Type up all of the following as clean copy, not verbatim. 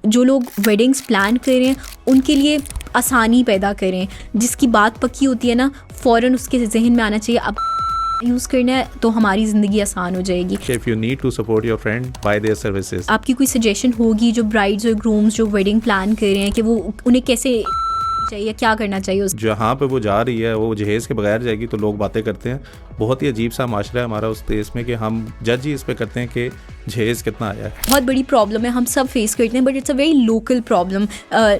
जो लोग weddings plan कर रहे हैं उनके लिए आसानी पैदा करें। जिसकी बात पक्की होती है ना, फ़ौरन उसके जहन में आना चाहिए अब यूज़ करना है तो हमारी ज़िंदगी आसान हो जाएगी। If you need to support your friend, buy their services. आपकी कोई सजेशन होगी जो ब्राइड्स और ग्रूम्स जो वेडिंग प्लान कर रहे हैं कि वो उन्हें कैसे चाहिए, क्या करना चाहिए उस जहाँ पे वो जा रही है वो जहेज़ के बगैर जाएगी तो लोग बातें करते हैं। बहुत ही अजीब सा माशरा है हमारा उस देश में कि हम जज ही इस पे करते हैं कि जहेज़ कितना आया है। बहुत बड़ी प्रॉब्लम है, हम सब फेस करते हैं, but it's a very local problem.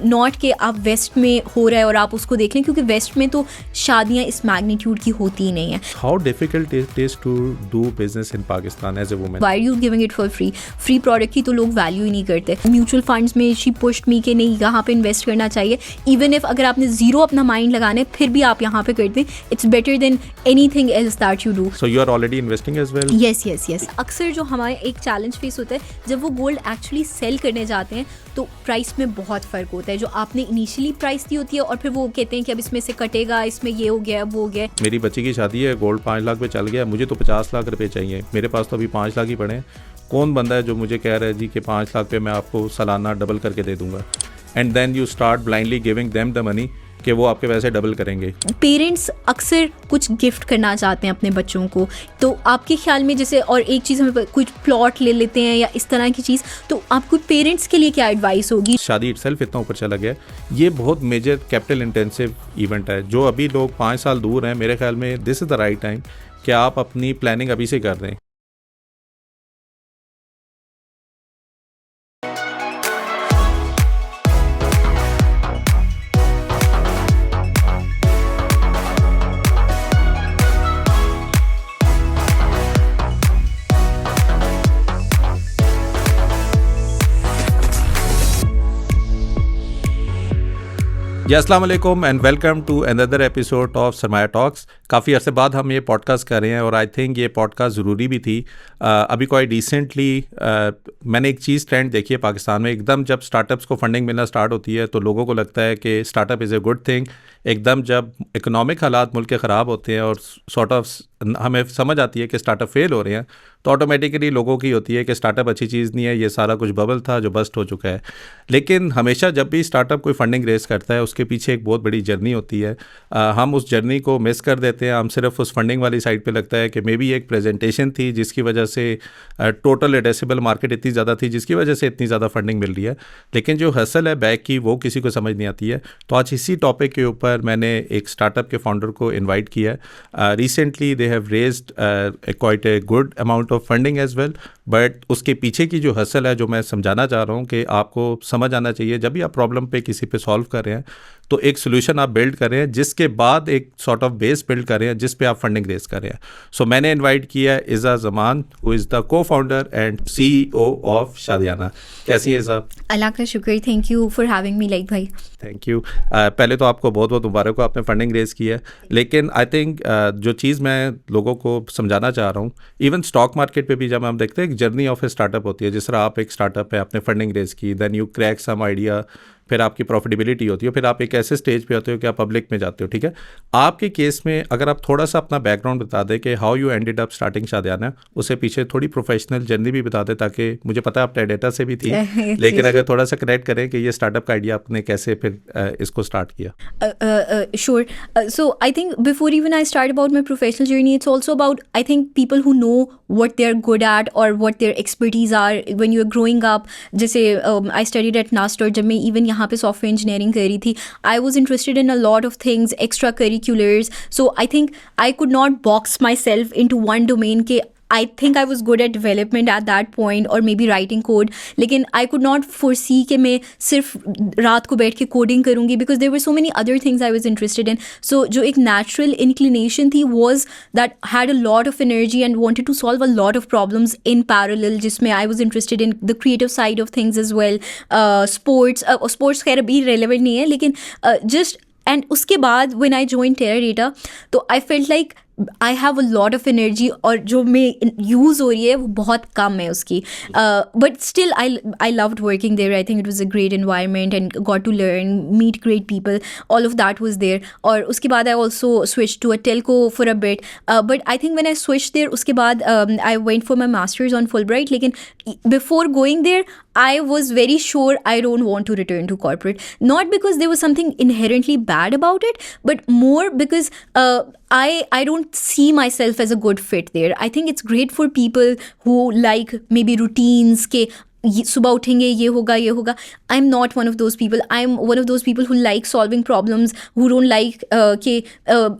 Not कि आप वेस्ट में हो रहा है और आप उसको देख लें, क्योंकि वेस्ट में तो शादियाँ इस मैग्नीट्यूड की होती ही नहीं है। How difficult it is to do business in Pakistan as a woman? Why are you giving it for free? Free product की तो लोग वैल्यू ही नहीं करते। म्यूचुअल फंड्स में शी पुश्ड मी कि नहीं यहाँ पे इन्वेस्ट करना चाहिए। इवन इफ अगर आपने जीरो अपना माइंड लगाना है फिर भी आप यहाँ पे करते हैं, it's better than anything else that you do. So you are already investing as well? Yes. अक्सर जो हमारे एक चैलेंज फेस होता है जब वो गोल्ड एक्चुअली सेल करने जाते हैं तो प्राइस में बहुत फ़र्क होता है। जो आपने इनिशियली प्राइस दी होती है और फिर वो कहते हैं कि अब इसमें से कटेगा, इसमें ये हो गया, वो हो गया। मेरी बच्ची की शादी है, गोल्ड 5 लाख पे चल गया, मुझे तो 50 लाख रुपए चाहिए। मेरे पास तो अभी 5 लाख ही पड़े हैं। कौन बंदा है जो मुझे कह रहा है जी कि 5 लाख पे मैं आपको सालाना डबल करके दे दूंगा? And then you start blindly giving them the money कि वो आपके पैसे डबल करेंगे। पेरेंट्स अक्सर कुछ गिफ्ट करना चाहते हैं अपने बच्चों को, तो आपके ख्याल में जैसे और एक चीज़ हमें कुछ प्लॉट ले लेते हैं या इस तरह की चीज़, तो आपको पेरेंट्स के लिए क्या एडवाइस होगी? शादी इटसेल्फ इतना ऊपर चला गया, ये बहुत मेजर कैपिटल इंटेंसिव इवेंट है। जो अभी लोग 5 साल दूर हैं, मेरे ख्याल में this is the right time कि आप अपनी प्लानिंग अभी से कर दें। अस्सलाम वालेकुम and welcome to another episode of Sarmaya talks. काफ़ी अरसे बाद हम ये पॉडकास्ट कर रहे हैं और आई थिंक ये पॉडकास्ट ज़रूरी भी थी। अभी कोई रिसेंटली मैंने एक चीज़ ट्रेंड देखी है पाकिस्तान में। एकदम जब स्टार्टअप्स को फंडिंग मिलना स्टार्ट होती है तो लोगों को लगता है कि startup is a good thing. एकदम जब इकोनॉमिक हालात मुल्क के ख़राब होते हैं और सॉर्ट ऑफ हमें समझ आती है कि स्टार्टअप फेल हो रहे हैं तो ऑटोमेटिकली लोगों की होती है कि स्टार्टअप अच्छी चीज़ नहीं है, ये सारा कुछ बबल था जो बस्ट हो चुका है। लेकिन हमेशा जब भी स्टार्टअप कोई फंडिंग रेस करता है उसके पीछे एक बहुत बड़ी जर्नी होती है। हम उस जर्नी को मिस कर देते हैं। हम सिर्फ उस फंडिंग वाली साइड पे लगता है कि मे बी एक प्रेजेंटेशन थी जिसकी वजह से टोटल एड्रेसेबल मार्केट इतनी ज़्यादा थी जिसकी वजह से इतनी ज़्यादा फंडिंग मिल रही है, लेकिन जो हसल है बैक की वो किसी को समझ नहीं आती है। तो आज इसी टॉपिक के ऊपर मैंने एक स्टार्टअप के फाउंडर को इन्वाइट किया है। Recently they have raised quite a good amount of funding as well, but उसके पीछे की जो हसल है जो मैं समझाना चाह रहा हूँ कि आपको समझ आना चाहिए जब भी आप प्रॉब्लम पे किसी पे सॉल्व कर रहे हैं तो एक सोल्यूशन आप बिल्ड कर रहे हैं जिसके बाद एक सॉर्ट ऑफ बेस बिल्ड कर रहे हैं जिस पे आप फंडिंग रेज कर रहे हैं। सो मैंने इनवाइट किया है Iza Zaman, who is the cofounder and CEO of Shadiyana. कैसी है इज़ा? अल्लाह का शुक्र, thank you for having me like भाई। Thank you. पहले तो आपको बहुत बहुत मुबारक हो, आपने फंडिंग रेज की है। लेकिन आई थिंक जो चीज़ मैं लोगों को समझाना चाह रहा हूँ, इवन स्टॉक मार्केट पे भी जब हम देखते हैं एक जर्नी ऑफ ए स्टार्टअप होती है। जिस तरह आप एक स्टार्टअप है, आपने फंडिंग रेज की, then you crack some idea, फिर आपकी प्रॉफिटेबिलिटी होती है, फिर आप एक ऐसे स्टेज पे होते हो कि आप पब्लिक में जाते हो। ठीक है, आपके केस में अगर आप थोड़ा सा अपना बैकग्राउंड बता दें कि how you ended up starting Shadiyana, उससे पीछे थोड़ी प्रोफेशनल जर्नी भी बता दें ताकि मुझे पता है आप टेडेटा से भी थी लेकिन अगर थोड़ा सा कनेक्ट करें कि ये स्टार्टअप का आइडिया आपने कैसे फिर इसको स्टार्ट किया। Sure. So I think before even I start about my professional journey, it's also about, I think, people who know what they're good at or what their expertise are when you're growing up. जैसे I studied at NAST और जब मैं even यहाँ पे software engineering करी थी, I was interested in a lot of things, extra curriculars. So I think I could not box myself into one domain के I think I was good at development at that point or maybe writing code, लेकिन I could not foresee कि मैं सिर्फ रात को बैठ के coding करूँगी because there were so many other things I was interested in. So जो एक natural inclination थी was that had a lot of energy and wanted to solve a lot of problems in parallel, जिसमें I was interested in the creative side of things as well. Sports खैर अभी relevant नहीं है लेकिन just and उसके बाद when I joined Teradata तो I felt like I have a lot of energy और जो मैं यूज़ हो रही है वो बहुत कम है उसकी, but still I loved working there. I think it was a great environment and got to learn, meet great people, all of that was there. और उसके बाद I also switched to a telco for a bit, but I think when I switched there उसके बाद I went for my masters on Fulbright, लेकिन before going there I was very sure I don't want to return to corporate. Not because there was something inherently bad about it, but more because I don't see myself as a good fit there. I think it's great for people who like maybe routines के सुबह उठेंगे ये होगा ये होगा. I'm not one of those people. I'm one of those people who like solving problems, who don't like कि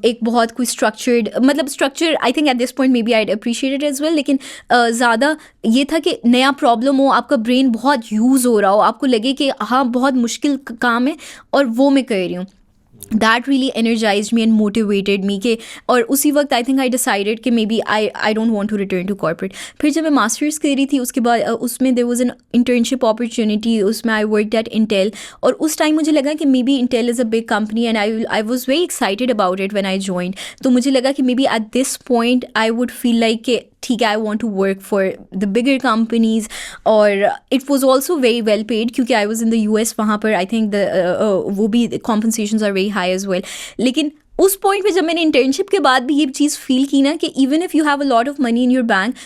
एक बहुत कोई structured, मतलब structure I think at this point maybe I'd appreciate it as well, लेकिन ज़्यादा ये था कि नया प्रॉब्लम हो, आपका ब्रेन बहुत यूज़ हो रहा हो, आपको लगे कि हाँ बहुत मुश्किल काम है और वो मैं कर रही हूँ. That really energized me and motivated me कि और उसी वक्त I think I decided कि maybe I don't want to return to corporate. फिर जब मैं मास्टर्स कर रही थी उसके बाद उसमें there was an internship opportunity, उसमें I worked at Intel और उस टाइम मुझे लगा कि maybe Intel is a big company and I was very excited about it when I joined. तो मुझे लगा कि maybe at this point I would feel like कि ठीक है I want to work for the bigger companies और it was also very well paid क्योंकि I was in the US. वहाँ पर I think वो भी compensations are very high as well. लेकिन उस पॉइंट पे जब मैंने इंटर्नशिप के बाद भी ये चीज़ फील की ना कि even if you have a lot of money in your bank,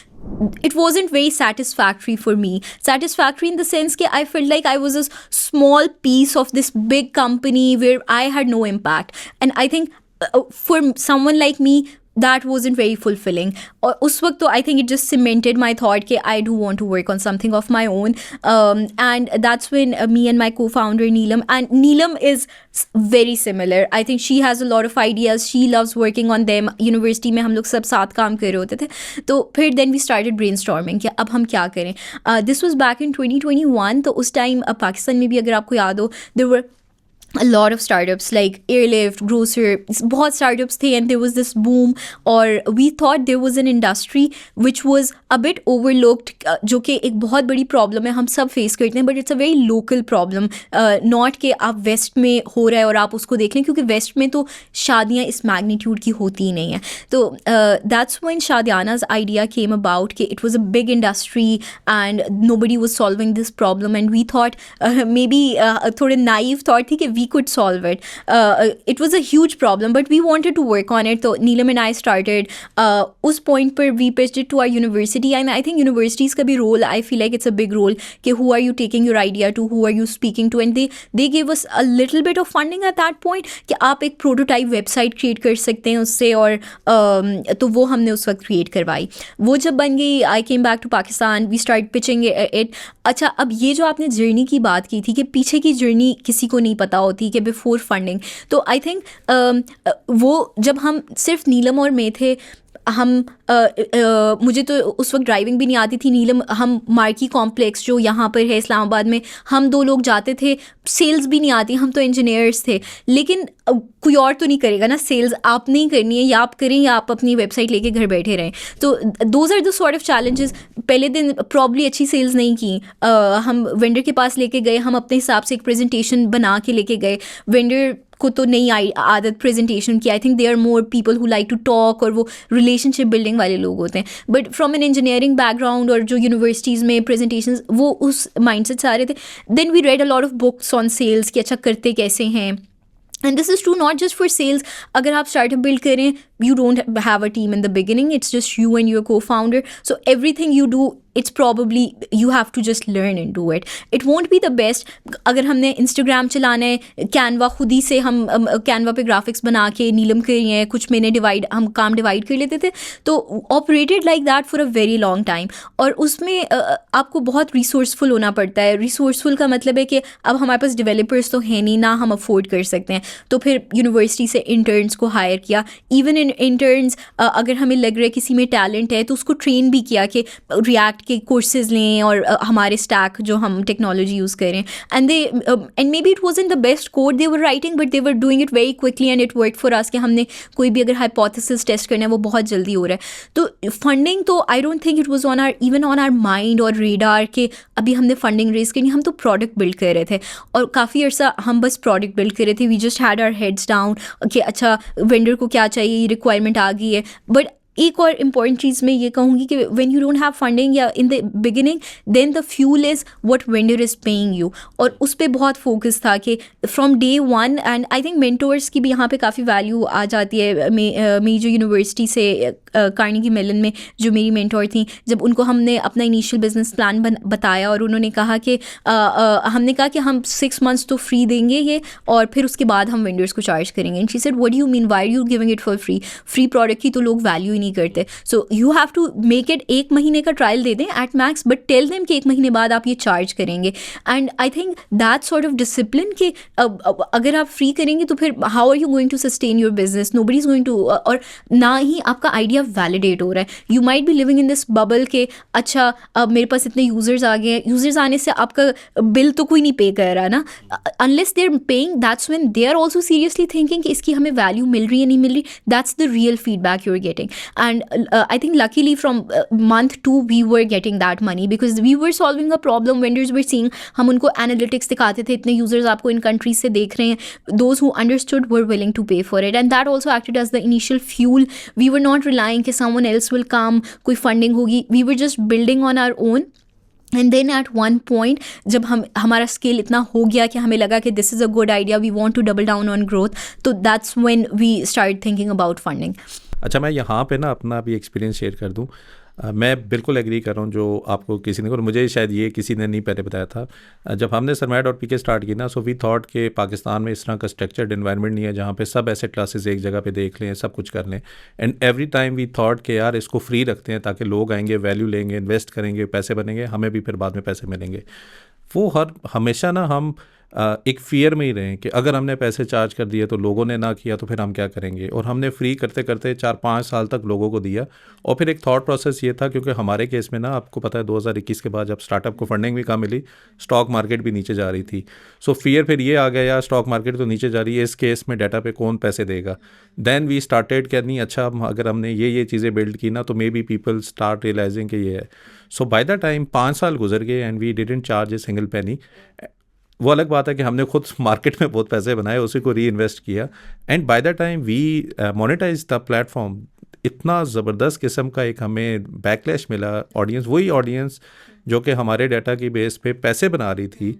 it wasn't very satisfactory for me. Satisfactory in the sense that I felt like I was a small piece of this big company where I had no impact. And I think for someone like me, that wasn't very fulfilling. और उस वक्त तो I think it just cemented my thought कि I do want to work on something of my own. And that's when me and my co-founder Neelam, and Neelam is very similar. I think she has a lot of ideas. She loves working on them. University में हम लोग सब साथ काम कर रहे होते थे. तो फिर then we started brainstorming कि अब हम क्या करें. This was back in 2021. तो उस टाइम पाकिस्तान में भी अगर आपको याद हो, there were a lot of startups like Airlift, Grocer, बहुत startups थे and there was this boom और we thought there was an industry which was a bit overlooked जो कि एक बहुत बड़ी problem है, हम सब face करते हैं, but it's a very local problem. Not कि आप वेस्ट में हो रहा है और आप उसको देख लें, क्योंकि वेस्ट में तो शादियाँ इस मैग्नीट्यूड की होती ही नहीं है. तो that's when Shadiana's idea came about कि it was a big industry and nobody was solving this problem and we thought maybe थोड़े naive thought थी कि we could solve it. It was a huge problem, but we wanted to work on it. So Neelam and I started. उस point पर we pitched it to our university, and I think universities का भी role, I feel like it's a big role कि who are you taking your idea to, who are you speaking to, and they gave us a little bit of funding at that point कि आप एक prototype website create कर सकते हैं उससे, और तो वो हमने उस वक्त create करवाई. वो जब बन गई, I came back to Pakistan, we started pitching it. अच्छा, अब ये जो आपने जर्नी की बात की थी कि पीछे की जर्नी किसी को नहीं पता होती कि बिफोर फंडिंग, तो आई थिंक वो जब हम सिर्फ नीलम और मैं थे, हम मुझे तो उस वक्त ड्राइविंग भी नहीं आती थी. नीलम, हम मार्की कॉम्प्लेक्स जो यहाँ पर है इस्लामाबाद में, हम 2 लोग जाते थे. सेल्स भी नहीं आती, हम तो इंजीनियर्स थे, लेकिन कोई और तो नहीं करेगा ना सेल्स, आप नहीं करनी है, या आप करें या आप अपनी वेबसाइट लेके घर बैठे रहें. तो those are the sort of challenges. पहले दिन प्रॉब्ली अच्छी सेल्स नहीं की, हम वेंडर के पास लेके गए, हम अपने हिसाब से एक प्रेजेंटेशन बना के लेके गए. वेंडर को तो नहीं आई आदत प्रेजेंटेशन की. I think they are more people who like to talk और वो रिलेशनशिप बिल्डिंग वाले लोग होते हैं. But from an engineering background और जो यूनिवर्सिटीज़ में प्रेजेंटेशंस, वो उस माइंडसेट से आ रहे थे. Then we read a lot of books on sales कि अच्छा करते कैसे हैं. And this is true not just for sales. अगर आप startup build करें, you don't have a team in the beginning. It's just you and your co-founder. So everything you do, it's probably you have to just learn and do it. It won't be the best. अगर हमने Instagram चलाना है, Canva खुद ही से हम Canva पे graphics बना के नीलम कर रही हैं, कुछ महीने हम काम डिवाइड कर लेते थे, तो operated like that for a very long time. और उसमें आपको बहुत रिसोर्सफुल होना पड़ता है. रिसोर्सफुल का मतलब है कि अब हमारे पास डेवलपर्स तो है नहीं, ना हम अफोर्ड कर सकते हैं. तो फिर यूनिवर्सिटी से इंटर्न्स को हायर किया. इवन इन इंटर्न्स अगर हमें लग रहा है किसी में टैलेंट है, तो उसको ट्रेन भी किया कि रिएक्ट के कोर्सेज लें और हमारे स्टैक जो हम टेक्नोलॉजी यूज़ करें. And may be it was in the best code they were writing, but they were doing it very quickly and it work for us कि हमने कोई भी अगर हाइपोथेसिस टेस्ट करना है वो बहुत जल्दी हो रहा है. तो फंडिंग तो I don't think it was on our even on our mind और रेडार कि अभी हमने फंडिंग रेज करनी. हम तो प्रोडक्ट बिल्ड कर रहे थे और काफ़ी अर्सा हम बस प्रोडक्ट बिल्ड कर रहे थे. We just had our heads down कि अच्छा वेंडर को क्या चाहिए, रिक्वायरमेंट आ गई है. बट एक और इम्पॉर्टेंट चीज़ मैं ये कहूँगी कि when you don't have funding या in the beginning, then the fuel is what vendor is paying you. और उस पर बहुत फोकस था कि from day one. And I think mentors की भी यहाँ पे काफ़ी वैल्यू आ जाती है. मेरी जो यूनिवर्सिटी से कार्नेगी मेलन में जो मेरी मेंटोर थी, जब उनको हमने अपना इनिशियल बिजनेस प्लान बताया और उन्होंने कहा कि हमने कहा कि हम 6 मंथ्स तो फ्री देंगे ये, और फिर उसके बाद हम वेंडर्स को चार्ज करेंगे. And she said what do you mean, why are you giving it for free? Free product की तो लोग वैल्यू ही नहीं करते. So you have to make it, 1 महीने का ट्रायल दे दें at max, but tell them कि 1 महीने बाद आप ये चार्ज करेंगे. And I think that sort of discipline कि अगर आप फ्री करेंगे तो फिर how are you going to sustain your business, nobody is going to, और ना ही आपका आइडिया वैलिडेट हो रहा है. You might be living in this bubble के अच्छा अब मेरे पास इतने यूजर्स आ गए हैं, यूजर्स आने से आपका बिल तो कोई नहीं पे कर रहा ना. Unless they are paying, that's when they are also seriously thinking कि इसकी हमें वैल्यू मिल रही है नहीं मिल रही. That's the real feedback you are getting. And I think luckily from month 2 we were getting that money because we were solving a problem. Vendors were seeing, हम उनको एनालिटिक्स दिखाते थे, इतने यूजर्स आपको इन कंट्रीज से देख रहे हैं. those who understood were willing to pay for it, and that also acted as the initial fuel. we were not relying कि someone else will come, कोई funding होगी. we were just building on our own. And then at one point जब हमारा scale इतना हो गया कि हमें लगा कि this is a good idea, we want to double down on growth, तो that's when we start thinking about funding. अच्छा, मैं यहाँ पे ना अपना भी एक्सपीरियंस शेयर कर दूँ. मैं बिल्कुल एग्री कर रहा हूँ जो आपको किसी ने, और मुझे शायद ये किसी ने नहीं पहले बताया था. जब हमने सरमाया.pk स्टार्ट की ना, सो वी थॉट कि पाकिस्तान में इस तरह का स्ट्रक्चर्ड एनवायरनमेंट नहीं है जहाँ पे सब एसेट क्लासेस एक जगह पे देख लें, सब कुछ कर लें. And every time we thought कि यार इसको फ्री रखते हैं ताकि लोग आएंगे, वैल्यू लेंगे, इन्वेस्ट करेंगे, पैसे बनेंगे, हमें भी फिर बाद में पैसे मिलेंगे. वो हमेशा ना हम एक फ़ियर में ही रहें कि अगर हमने पैसे चार्ज कर दिए तो लोगों ने ना किया तो फिर हम क्या करेंगे. और हमने फ्री करते करते 4-5 साल तक लोगों को दिया. और फिर एक थॉट प्रोसेस ये था, क्योंकि हमारे केस में ना आपको पता है 2021 के बाद जब स्टार्टअप को फंडिंग भी कम मिली, स्टॉक मार्केट भी नीचे जा रही थी. सो फियर फिर ये आ गया, यार स्टॉक मार्केट तो नीचे जा रही है, इस केस में डाटा पे कौन पैसे देगा. देन वी स्टार्टेड कि नहीं, अच्छा अगर हमने ये चीज़ें बिल्ड की ना तो maybe people start realising कि ये है. सो बाय द टाइम 5 साल गुजर गए and we didn't charge a single penny. वो अलग बात है कि हमने खुद मार्केट में बहुत पैसे बनाए, उसी को री इन्वेस्ट किया. And by the time we monetise the platform, इतना ज़बरदस्त किस्म का एक हमें बैकलैश मिला. ऑडियंस, वही ऑडियंस जो कि हमारे डाटा की बेस पे पैसे बना रही थी,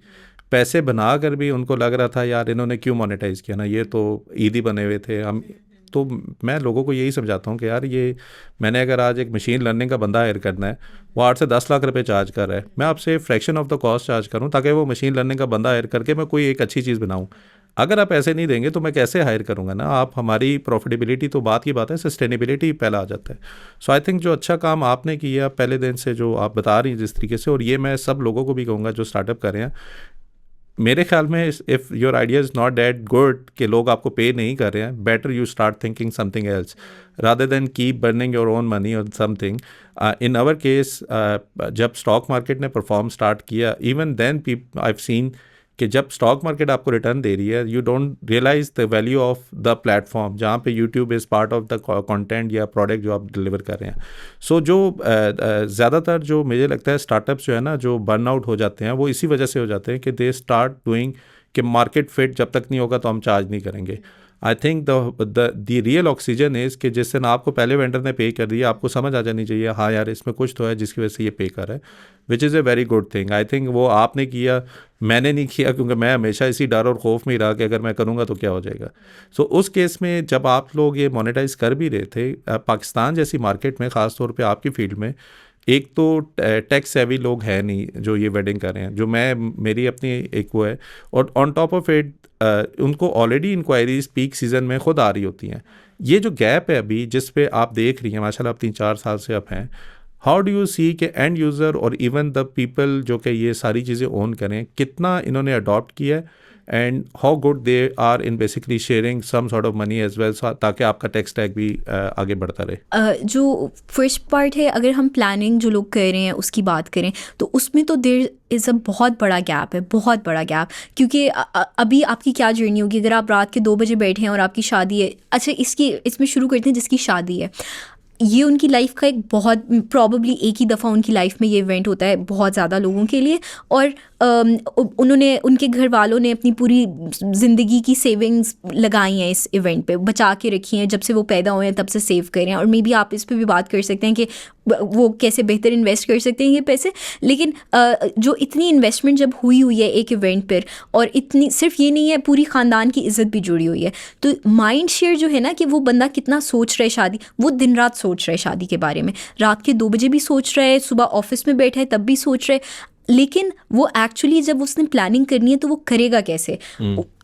पैसे बना कर भी उनको लग रहा था यार इन्होंने क्यों मोनेटाइज किया ना, ये तो ईदी बने हुए थे हम. तो मैं लोगों को यही समझाता हूँ कि यार ये मैंने अगर आज एक मशीन लर्निंग का बंदा हायर करना है, वो 8 से 10 लाख रुपए चार्ज कर रहा है, मैं आपसे fraction of the cost charge करूँ ताकि वो मशीन लर्निंग का बंदा हायर करके मैं कोई एक अच्छी चीज़ बनाऊँ. अगर आप ऐसे नहीं देंगे तो मैं कैसे हायर करूँगा ना. आप हमारी प्रॉफिटेबिलिटी तो बात की बात है, सस्टेनेबिलिटी पहला आ जाता है. सो आई थिंक जो अच्छा काम आपने किया पहले दिन से, जो आप बता रही हैं जिस तरीके से, और ये मैं सब लोगों को भी कहूँगा जो स्टार्टअप कर रहे हैं, मेरे ख्याल में if your idea is not that good कि लोग आपको पे नहीं कर रहे हैं, better you start thinking something else rather than keep burning your own money और समथिंग. इन आवर केस जब स्टॉक मार्केट ने परफॉर्म स्टार्ट किया, even then I have seen कि जब स्टॉक मार्केट आपको रिटर्न दे रही है, you don't realise the value of the platform जहाँ पे YouTube is part of the content या प्रोडक्ट जो आप डिलीवर कर रहे हैं. सो जो ज़्यादातर जो मुझे लगता है स्टार्टअप्स जो है ना, जो बर्न आउट हो जाते हैं, वो इसी वजह से हो जाते हैं कि दे स्टार्ट डूइंग कि मार्केट फिट जब तक नहीं होगा तो हम चार्ज नहीं करेंगे. I think the real oxygen is कि जिस दिन आपको पहले वेंडर ने पे कर दिया, आपको समझ आ जानी चाहिए हाँ यार इसमें कुछ तो है जिसकी वजह से ये पे कर रहा है, which is a very good thing. I think वो आपने किया, मैंने नहीं किया, क्योंकि मैं हमेशा इसी डर और खौफ में ही रहा कि अगर मैं करूँगा तो क्या हो जाएगा. सो उस केस में जब आप लोग ये मोनेटाइज कर भी रहे थे, पाकिस्तान जैसी मार्केट में, ख़ास तौर पे आपकी फील्ड में, एक तो टैक्स सेवी लोग हैं नहीं जो ये वेडिंग कर रहे हैं, जो मेरी अपनी एक वो है, और ऑन टॉप ऑफ इट उनको ऑलरेडी इंक्वायरीज पीक सीज़न में खुद आ रही होती हैं. ये जो गैप है अभी जिस पे आप देख रही हैं, माशाल्लाह आप 3-4 साल से आप हैं, हाउ डू यू सी कि एंड यूज़र और इवन द पीपल जो कि ये सारी चीज़ें ओन करें, कितना इन्होंने अडॉप्ट किया है, and how good they are in basically sharing some sort of money as well, ताकि आपका टेक्स टैग भी आगे बढ़ता रहे. जो फर्स्ट पार्ट है, अगर हम प्लानिंग जो लोग कर रहे हैं उसकी बात करें तो उसमें तो देर इज़ अ बहुत बड़ा गैप है, बहुत बड़ा गैप. क्योंकि अभी आपकी क्या जर्नी होगी अगर आप रात के 2 बजे बैठे हैं और आपकी शादी है. अच्छा, इसमें शुरू करते हैं जिसकी शादी है. ये उनकी लाइफ का एक बहुत प्रॉबली एक ही दफ़ा उनकी लाइफ में ये इवेंट होता है बहुत ज़्यादा लोगों के लिए, और उन्होंने, उनके घर वालों ने अपनी पूरी ज़िंदगी की सेविंग्स लगाई हैं इस इवेंट पे, बचा के रखी हैं, जब से वो पैदा हुए हैं तब से सेव कर रहे हैं. और मे बी आप इस पे भी बात कर सकते हैं कि वो कैसे बेहतर इन्वेस्ट कर सकते हैं ये पैसे. लेकिन जो इतनी इन्वेस्टमेंट जब हुई है एक इवेंट पर, और इतनी सिर्फ ये नहीं है, पूरी ख़ानदान की इज़्ज़त भी जुड़ी हुई है, तो माइंड शेयर जो है ना कि वो बंदा कितना सोच रहा है शादी, वो दिन रात सोच सोच रहा है शादी के बारे में, रात के 2 बजे भी सोच रहा है, सुबह ऑफिस में बैठा है तब भी सोच रहा है, लेकिन वो एक्चुअली जब उसने प्लानिंग करनी है तो वो करेगा कैसे?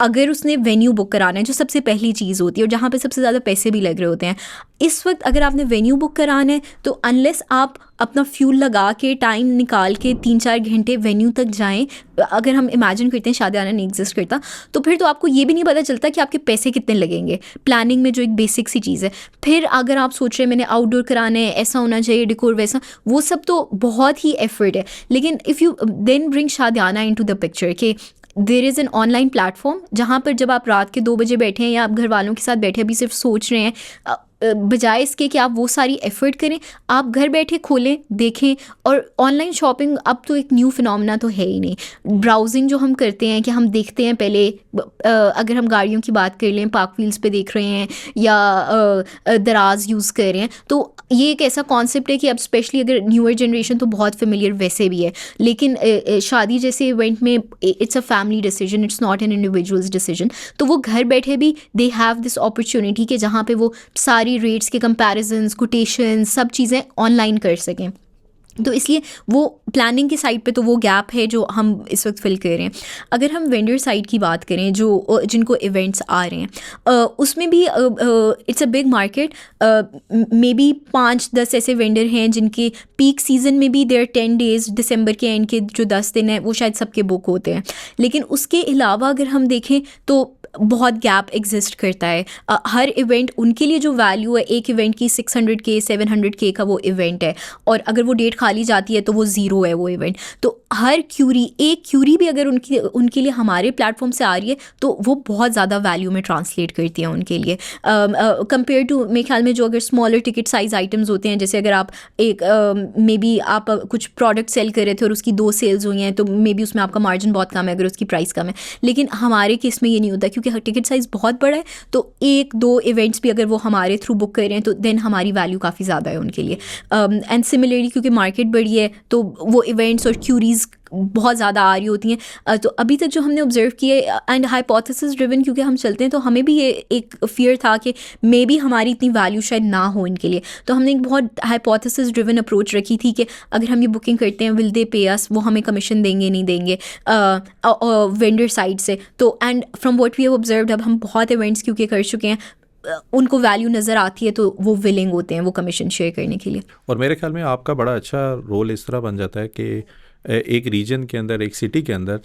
अगर उसने वेन्यू बुक कराना है, जो सबसे पहली चीज़ होती है और जहाँ पे सबसे ज़्यादा पैसे भी लग रहे होते हैं, इस वक्त अगर आपने वेन्यू बुक कराना है तो अनलेस आप अपना फ्यूल लगा के टाइम निकाल के 3-4 घंटे वेन्यू तक जाएं, अगर हम इमेजिन करते हैं शादियाना नहीं एग्जिस्ट करता, तो फिर तो आपको ये भी नहीं पता चलता कि आपके पैसे कितने लगेंगे प्लानिंग में, जो एक बेसिक सी चीज़ है। फिर अगर आप सोच रहे हैं मैंने आउटडोर कराना है, ऐसा होना चाहिए, डेकोर वैसा, वो सब तो बहुत ही एफर्ट है। लेकिन if you then bring Shadiyana into the picture कि there is an online platform जहाँ पर जब आप रात के 2 बजे बैठे हैं या आप घर वालों के साथ बैठे अभी सिर्फ सोच रहे हैं, बजाय इसके कि आप वो सारी एफर्ट करें, आप घर बैठे खोलें, देखें। और ऑनलाइन शॉपिंग अब तो एक न्यू फिनोमेना तो है ही नहीं। ब्राउजिंग जो हम करते हैं कि हम देखते हैं पहले, अगर हम गाड़ियों की बात कर लें, पार्क व्हील्स पे देख रहे हैं या दराज यूज़ कर रहे हैं, तो ये एक ऐसा कॉन्सेप्ट है कि अब स्पेशली अगर न्यूअर जनरेशन तो बहुत फेमिलियर वैसे भी है, लेकिन शादी जैसे इवेंट में it's a family decision, it's not an individuals decision. तो वो घर बैठे भी दे हैव दिस अपॉर्चुनिटी कि जहाँ पे वो सारी रेट्स के कंपैरिजन्स, कोटेशन, सब चीज़ें ऑनलाइन कर सकें। तो इसलिए वो प्लानिंग की साइड पे तो वो गैप है जो हम इस वक्त फिल कर रहे हैं। अगर हम वेंडर साइड की बात करें, जो जिनको इवेंट्स आ रहे हैं, उसमें भी it's a big market. May be 5-10 ऐसे वेंडर हैं जिनके पीक सीज़न में भी देयर 10 डेज़, दिसंबर के एंड के जो 10 दिन हैं वो शायद सबके बुक होते हैं। लेकिन उसके अलावा अगर हम देखें तो बहुत गैप एग्जिस्ट करता है। हर इवेंट उनके लिए जो वैल्यू है, एक इवेंट की 600K 700K का वो इवेंट है, और अगर वो डेट खाली जाती है तो वो ज़ीरो है वो इवेंट। तो हर क्यूरी, एक क्यूरी भी अगर उनके लिए हमारे प्लेटफॉर्म से आ रही है तो वो बहुत ज़्यादा वैल्यू में ट्रांसलेट करती है उनके लिए, कंपेयर टू मेरे ख्याल में जो अगर स्मॉलर टिकट साइज़ आइटम्स होते हैं, जैसे अगर आप एक मे बी आप कुछ प्रोडक्ट सेल कर रहे थे और उसकी 2 सेल्स हुई हैं, तो मे बी उसमें आपका मार्जिन बहुत कम है अगर उसकी प्राइस कम है। लेकिन हमारे केस में ये नहीं होता क्योंकि टिकट साइज़ बहुत बड़ा है, तो 1-2 इवेंट्स भी अगर वो हमारे थ्रू बुक कर रहे हैं तो देन हमारी वैल्यू काफ़ी ज़्यादा है उनके लिए। एंड सिमिलरली क्योंकि मार्केट बड़ी है तो वो इवेंट्स और क्यूरीज़ बहुत ज़्यादा आ रही होती हैं। तो अभी तक जो हमने ऑब्जर्व किए, एंड हाइपोथेसिस ड्रिवन क्योंकि हम चलते हैं, तो हमें भी ये एक फियर था कि मे बी हमारी इतनी वैल्यू शायद ना हो इनके लिए। तो हमने एक बहुत हाइपोथेसिस ड्रिवन अप्रोच रखी थी कि अगर हम ये बुकिंग करते हैं, विल दे पे अस, वो हमें कमीशन देंगे नहीं देंगे वेंडर साइड से। तो and from what we have observed, अब हम बहुत इवेंट्स क्योंकि कर चुके हैं, उनको वैल्यू नज़र आती है तो वो विलिंग होते हैं वो कमीशन शेयर करने के लिए। और मेरे ख्याल में आपका बड़ा अच्छा रोल इस तरह बन जाता है कि एक रीजन के अंदर, एक सिटी के अंदर,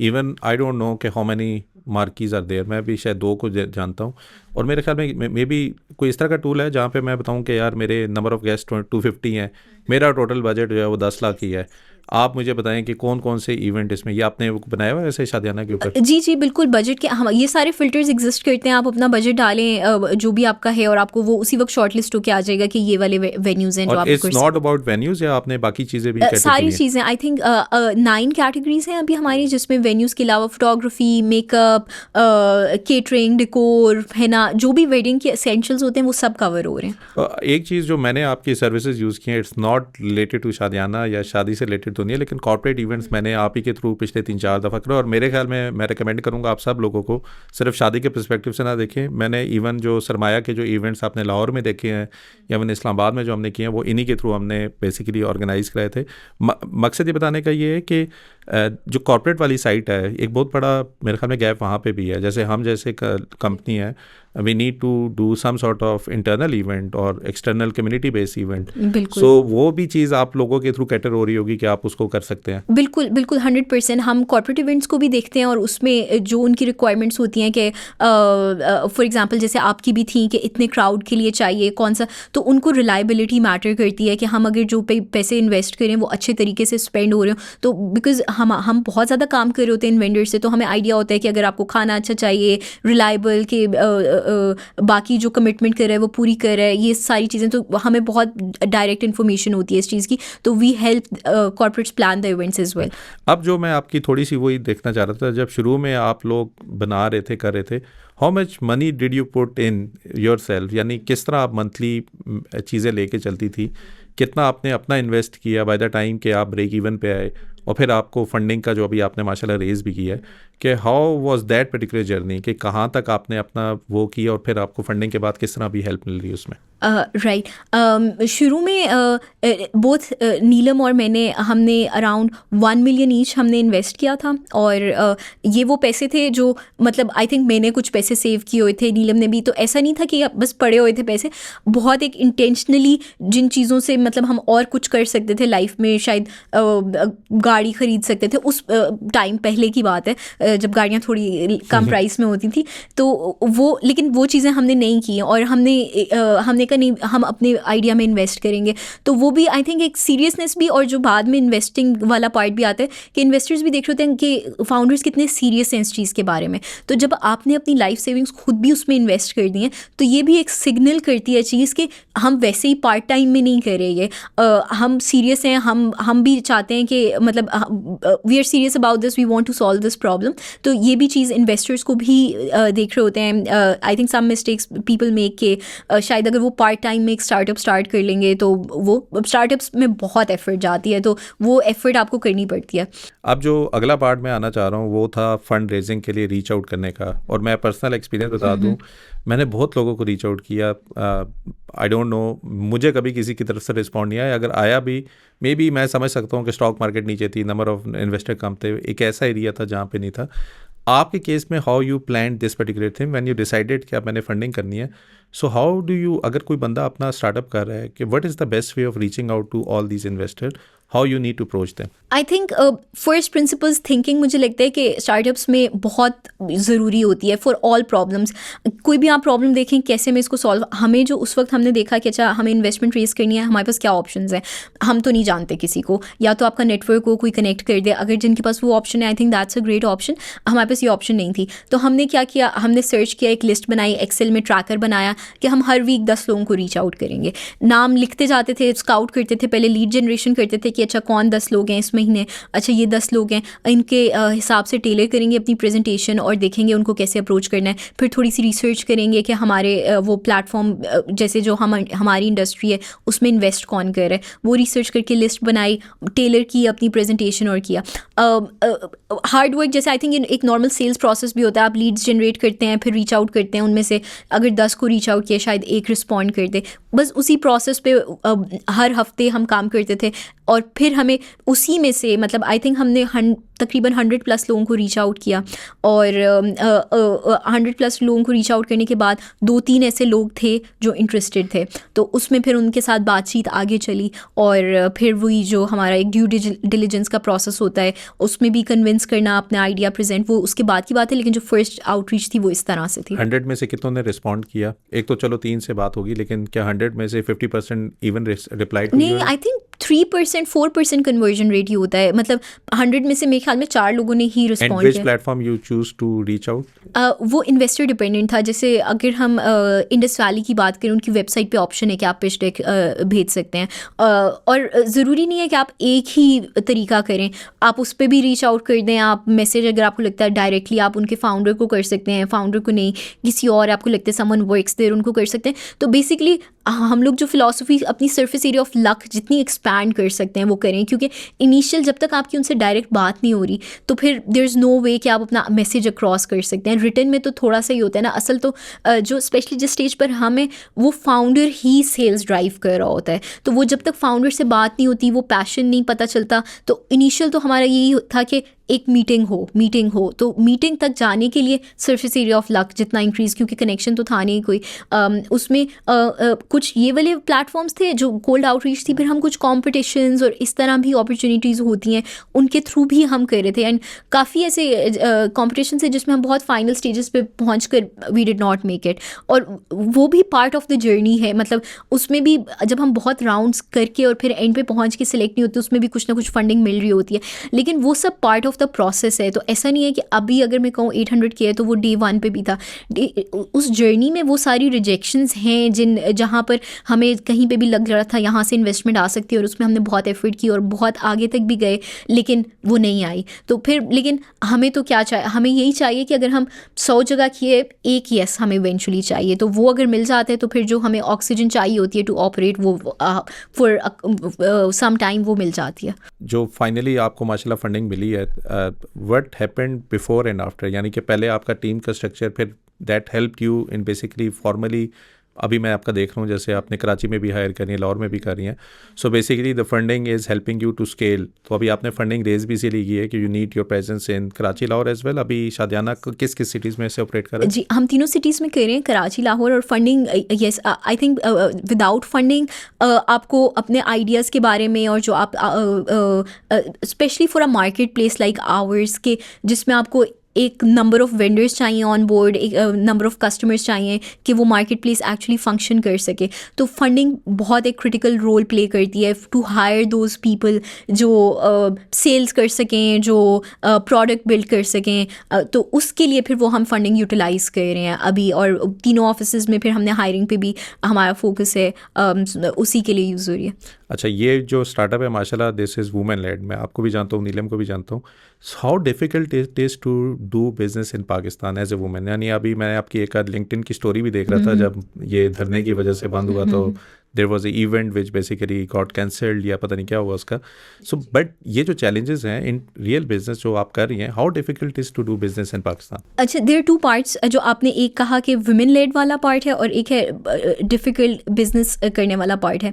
इवन आई डोंट नो कि how many marquees are there, मैं भी शायद 2 को जानता हूँ, और मेरे ख्याल में मे बी कोई इस तरह का टूल है जहाँ पे मैं बताऊँ कि यार मेरे नंबर ऑफ़ गेस्ट 250 हैं, मेरा टोटल बजट जो है वो 10 लाख ही है, आप मुझे बताएं कि कौन कौन से इवेंट इसमें, ये आपने बनाया हुआ है ऐसे शादियाना के ऊपर? जी बिल्कुल, बजट के हम ये सारे फिल्टर्स एग्जिस्ट करते हैं। आप अपना बजट डालें जो भी आपका है, और आपको वो उसी वक्त शॉर्टलिस्ट होकर आ जाएगा कि ये वाले वेन्यूज़ हैं जो आप। इट्स नॉट अबाउट वेन्यूज़, या आपने बाकी चीज़ें भी सारी चीज़ें, आई थिंक 9 कैटेगरीज हैं अभी हमारी, जिसमें वेन्यूज़ के अलावा फोटोग्राफी, मेकअप, केटरिंग, डेकोर, है ना, जो भी वेडिंग के एसेंशियल्स होते हैं वो सब कवर हो रहे हैं। एक चीज़ जो मैंने आपकी सर्विसेज यूज़ की हैं, इट्स नॉट रिलेटेड टू शादियाना या शादी से रिलेटेड तो नहीं है, लेकिन कॉर्पोरेट इवेंट्स मैंने आप ही के थ्रू पिछले 3-4 दफ़ा करा, और मेरे ख्याल में मैं रिकमेंड करूँगा आप सब लोगों को सिर्फ शादी के पर्सपेक्टिव से ना देखें। मैंने इवन जो सरमाया के जो इवेंट्स आपने लाहौर में देखे हैं या मैंने इस्लामाबाद में जो हमने किए हैं, वो इन्हीं के थ्रू हमने बेसिकली ऑर्गेनाइज़ कराए थे। मकसद ये बताने का ये है कि जो कॉर्पोरेट वाली साइट है, एक बहुत बड़ा मेरे ख्याल में गैप वहाँ पे भी है। जैसे हम जैसे कंपनी है, we need to do some sort of internal event और external community based event, so वो भी चीज़ आप लोगों के थ्रू कैटर हो रही होगी कि आप उसको कर सकते हैं। बिल्कुल 100% हम कॉर्पोरेट इवेंट्स को भी देखते हैं, और उसमें जो उनकी रिक्वायरमेंट्स होती हैं कि फॉर एग्जांपल जैसे आपकी भी थी कि इतने क्राउड के लिए चाहिए कौन सा, तो उनको रिलायबिलिटी मैटर करती है कि हम अगर जो पैसे इन्वेस्ट करें वो अच्छे तरीके से स्पेंड हो रहे हो। तो बिकॉज हम बहुत ज़्यादा काम कर रहे होते हैं इन वेंडर से, तो हमें आइडिया होता है कि अगर आपको खाना अच्छा चाहिए, रिलायबल, के बाकी जो कमिटमेंट कर रहा है वो पूरी कर रहा है, ये सारी चीज़ें, तो हमें बहुत डायरेक्ट इन्फॉर्मेशन होती है इस चीज़ की। तो we help corporates plan the events as well. अब जो मैं आपकी थोड़ी सी वही देखना चाह रहा था, जब शुरू में आप लोग बना रहे थे, कर रहे थे, how much money did you put in your self, यानी किस तरह आप मंथली चीज़ें लेके चलती थी, कितना आपने अपना इन्वेस्ट किया बाय द टाइम कि आप ब्रेक इवन पे आए, और फिर आपको फंडिंग का जो अभी आपने माशाल्लाह रेज़ भी किया है, कि how was that particular journey, कि कहाँ तक आपने अपना वो किया और फिर आपको फंडिंग के बाद किस तरह भी हेल्प मिल रही है उसमें? राइट, शुरू में बोथ नीलम और मैंने हमने अराउंड 1 मिलियन ईच हमने इन्वेस्ट किया था, और ये वो पैसे थे जो मतलब आई थिंक मैंने कुछ पैसे सेव किए हुए थे, नीलम ने भी। तो ऐसा नहीं था कि बस पड़े हुए थे पैसे, बहुत एक इंटेंशनली जिन चीज़ों से मतलब हम और कुछ कर सकते थे लाइफ में, शायद गाड़ी खरीद सकते थे उस टाइम, पहले की बात है जब गाड़ियाँ थोड़ी कम प्राइस में होती थी, तो वो, लेकिन वो चीज़ें हमने नहीं की, और हमने कहा नहीं हम अपने आइडिया में इन्वेस्ट करेंगे। तो वो भी आई थिंक एक सीरियसनेस भी, और जो बाद में इन्वेस्टिंग वाला पार्ट भी आता है कि इन्वेस्टर्स भी देख रहे होते हैं कि फाउंडर्स कितने सीरियस हैं इस चीज़ के बारे में। तो जब आपने अपनी लाइफ सेविंग्स खुद भी उसमें इन्वेस्ट कर दी हैं, तो ये भी एक सिग्नल करती है चीज़ कि हम वैसे ही पार्ट टाइम में नहीं कर रहे ये, हम सीरियस हैं, हम भी चाहते हैं कि मतलब we are serious about this, we want to solve this problem. तो ये भी चीज़ इन्वेस्टर्स को भी देख रहे होते हैं। I think some mistakes people make के शायद अगर वो पार्ट टाइम में एक स्टार्टअप स्टार्ट कर लेंगे तो वो स्टार्टअप्स में बहुत एफर्ट जाती है, तो वो एफर्ट आपको करनी पड़ती है। अब जो अगला पार्ट मैं आना चाह रहा हूँ वो था फंड रेजिंग के लिए रीच आउट करने का, और मैं पर्सनल एक्सपीरियंस बता दूँ, मैंने बहुत लोगों को रीच आउट किया। आई डोंट नो, मुझे कभी किसी की तरफ से रिस्पॉन्ड नहीं आया, अगर आया भी मे बी मैं समझ सकता हूँ कि स्टॉक मार्केट नीचे थी, नंबर ऑफ इन्वेस्टर कम थे, एक ऐसा एरिया था जहाँ पे नहीं था। आपके केस में how you plan this particular thing when you decided कि अब मैंने फंडिंग करनी है, सो हाउ डू यू, अगर कोई बंदा अपना स्टार्टअप कर रहा है, कि what is the best way of reaching out to all these investor, how you need to approach them? I think first principles thinking मुझे लगता है कि स्टार्टअप्स में बहुत ज़रूरी होती है फॉर ऑल प्रॉब्लम्स। कोई भी आप प्रॉब्लम देखें कैसे में इसको सॉल्व, हमें जो उस वक्त हमने देखा कि अच्छा हमें इन्वेस्टमेंट रेस करनी है, हमारे पास क्या ऑप्शंस हैं, हम तो नहीं जानते किसी को, या तो आपका नेटवर्क को कोई कनेक्ट कर दे, अगर जिनके पास वो ऑप्शन है I think that's a great option. हमारे पास ये ऑप्शन नहीं थी, तो हमने क्या किया, हमने सर्च किया, एक लिस्ट बनाई, एक्सेल में ट्रैकर बनाया कि हम हर वीक 10 लोगों को रीच आउट करेंगे, नाम लिखते जाते थे, स्काउट करते थे, पहले लीड जनरेशन करते थे कि अच्छा कौन 10 लोग हैं इस महीने, अच्छा ये 10 लोग हैं, इनके हिसाब से टेलर करेंगे अपनी प्रेजेंटेशन और देखेंगे उनको कैसे अप्रोच करना है। फिर थोड़ी सी रिसर्च करेंगे कि हमारे वो प्लेटफॉर्म जैसे जो हमारी इंडस्ट्री है उसमें इन्वेस्ट कौन कर रहा है, वो रिसर्च करके लिस्ट बनाई, टेलर की अपनी प्रेजेंटेशन और किया। हार्ड वर्क जैसे आई थिंक एक नॉर्मल सेल्स प्रोसेस भी होता है, आप लीड्स जनरेट करते हैं, फिर रीच आउट करते हैं, उनमें से अगर 10 को रीच आउट किया शायद एक रिस्पॉन्ड कर दे, बस उसी प्रोसेस पे हर हफ्ते हम काम करते थे। और फिर हमें उसी में से मतलब आई थिंक हमने तकरीबन 100+ लोगों को रीच आउट किया, और 100+ लोगों को रीच आउट करने के बाद 2-3 ऐसे लोग थे जो इंटरेस्टेड थे, तो उसमें फिर उनके साथ बातचीत आगे चली, और फिर वही जो हमारा एक ड्यू डिलिजेंस का प्रोसेस होता है उसमें भी कन्विंस करना अपना आइडिया प्रेजेंट, वो उसके बाद की बात है, लेकिन जो फर्स्ट आउटरीच थी वो इस तरह से थी। 100 में से कितनों ने रिस्पॉन्ड किया? एक तो चलो 3 से बात होगी, लेकिन क्या 100 में से 50% इवन रिप्लाई? नहीं, आई थिंक 3% 4% कन्वर्जन रेट ही होता है, मतलब 100 में से मेरे ख्याल में 4 लोगों ने ही रिस्पॉन्ड किया। Which platform you choose to reach out? वो इन्वेस्टर डिपेंडेंट था। जैसे अगर हम इंडस वैली की बात करें, उनकी वेबसाइट पे ऑप्शन है कि आप पिच डेक भेज सकते हैं, और ज़रूरी नहीं है कि आप एक ही तरीका करें, आप उस पर भी रीच आउट कर दें। आप मैसेज अगर आपको लगता है डायरेक्टली आप उनके फाउंडर को कर सकते हैं, फाउंडर को नहीं किसी और आपको लगता है समवन वर्क्स देयर उनको कर सकते हैं। तो बेसिकली हम लोग जो फिलॉसफी अपनी सरफेस एरिया ऑफ लक जितनी एक्सपैंड कर सकते हैं वो करें, क्योंकि इनिशियल जब तक आपकी उनसे डायरेक्ट बात नहीं हो रही तो फिर देयर इज़ नो वे कि आप अपना मैसेज अक्रॉस कर सकते हैं। रिटर्न में तो थोड़ा सा ही होता है ना, असल तो जो स्पेशली जिस स्टेज पर हमें वो फाउंडर ही सेल्स ड्राइव कर रहा होता है, तो वो जब तक फाउंडर से बात नहीं होती, वो पैशन नहीं पता चलता, तो इनिशियल तो हमारा यही था कि एक मीटिंग हो। तो मीटिंग तक जाने के लिए सरफेस एरिया ऑफ लक जितना इंक्रीज़, क्योंकि कनेक्शन तो था नहीं कोई, उसमें कुछ ये वाले प्लेटफॉर्म्स थे जो कोल्ड आउटरीच थी, फिर हम कुछ कॉम्पिटिशन्स और इस तरह भी अपॉर्चुनिटीज़ होती हैं उनके थ्रू भी हम कर रहे थे। एंड काफ़ी ऐसे कॉम्पिटिशन है जिसमें हम बहुत फाइनल स्टेजेस पे पहुँच कर we did not make it, और वो भी पार्ट ऑफ द जर्नी है। मतलब उसमें भी जब हम बहुत राउंड्स करके और फिर एंड पे पहुँच के सिलेक्ट नहीं होते, उसमें भी कुछ ना कुछ फंडिंग मिल रही होती है, लेकिन वो सब पार्ट ऑफ द प्रोसेस है। तो ऐसा नहीं है कि अभी अगर मैं कहूँ 800 किया है तो वो डे 1 पे भी था। उस जर्नी में वो सारी रिजेक्शंस हैं जहाँ पर हमें कहीं पे भी लग रहा था यहाँ से इन्वेस्टमेंट आ सकती है, और उसमें हमने बहुत एफर्ट की और बहुत आगे तक भी गए, लेकिन वो नहीं आई। तो फिर लेकिन हमें तो क्या चाहिए, हमें यही चाहिए कि अगर हम 100 जगह किए, एक येस हमें इवेंचुअली चाहिए, तो वो अगर मिल जाता है तो फिर जो हमें ऑक्सीजन चाहिए होती है टू ऑपरेट, वो फॉर सम टाइम वो मिल जाती है। जो फाइनली आपको माशाल्लाह फंडिंग मिली है, what happened before and after, यानी कि पहले आपका टीम का स्ट्रक्चर, फिर that help you in basically formally, अभी मैं आपका देख रहा हूँ जैसे आपने कराची में भी हायर करी है, लाहौर में भी कर रही हैं, so basically the funding is helping you to scale. तो अभी आपने फंडिंग रेज भी इसीलिए की है कि you need your presence in Karachi, Lahore as well. अभी शादियाना किस किस सिटीज़ में से ऑपरेट कर रहे हैं? जी, हम तीनों सिटीज़ में कर रहे हैं, कराची, लाहौर, और funding yes I think without funding आपको अपने आइडियाज़ के बारे में, और जो आप specially for a market place like ours के, जिसमें आपको एक नंबर ऑफ वेंडर्स चाहिए ऑन बोर्ड, एक नंबर ऑफ कस्टमर्स चाहिए कि वो मार्केट प्लेस एक्चुअली फंक्शन कर सके, तो फंडिंग बहुत एक क्रिटिकल रोल प्ले करती है टू हायर दोज पीपल जो सेल्स कर सकें, जो प्रोडक्ट बिल्ड कर सकें, तो उसके लिए फिर वो हम फंडिंग यूटिलाइज़ कर रहे हैं अभी, और तीनों ऑफिसेज़ में फिर हमने हायरिंग पे भी हमारा फोकस है, उसी के लिए यूज़ हो रही है। अच्छा, ये जो स्टार्टअप है माशाल्लाह दिस इज़ वुमेन लेड, मैं आपको भी जानता हूँ, नीलम को भी जानता हूँ। How difficult it is to do business in Pakistan as a women? यानी अभी मैं आपकी एक आध लिंक्डइन की स्टोरी भी देख रहा था, जब ये धरने की वजह से बंद हुआ तो there was a event which basically got cancelled, या पता नहीं क्या हुआ उसका। सो बट ये जो चैलेंजेस हैं इन रियल बिजनेस जो आप कर रही हैं, how difficult is to do business in Pakistan? अच्छा, देयर टू पार्ट्स, जो आपने एक कहा कि वुमेन लेड वाला पार्ट है, और एक है डिफ़िकल्ट बिजनेस करने वाला पार्ट है।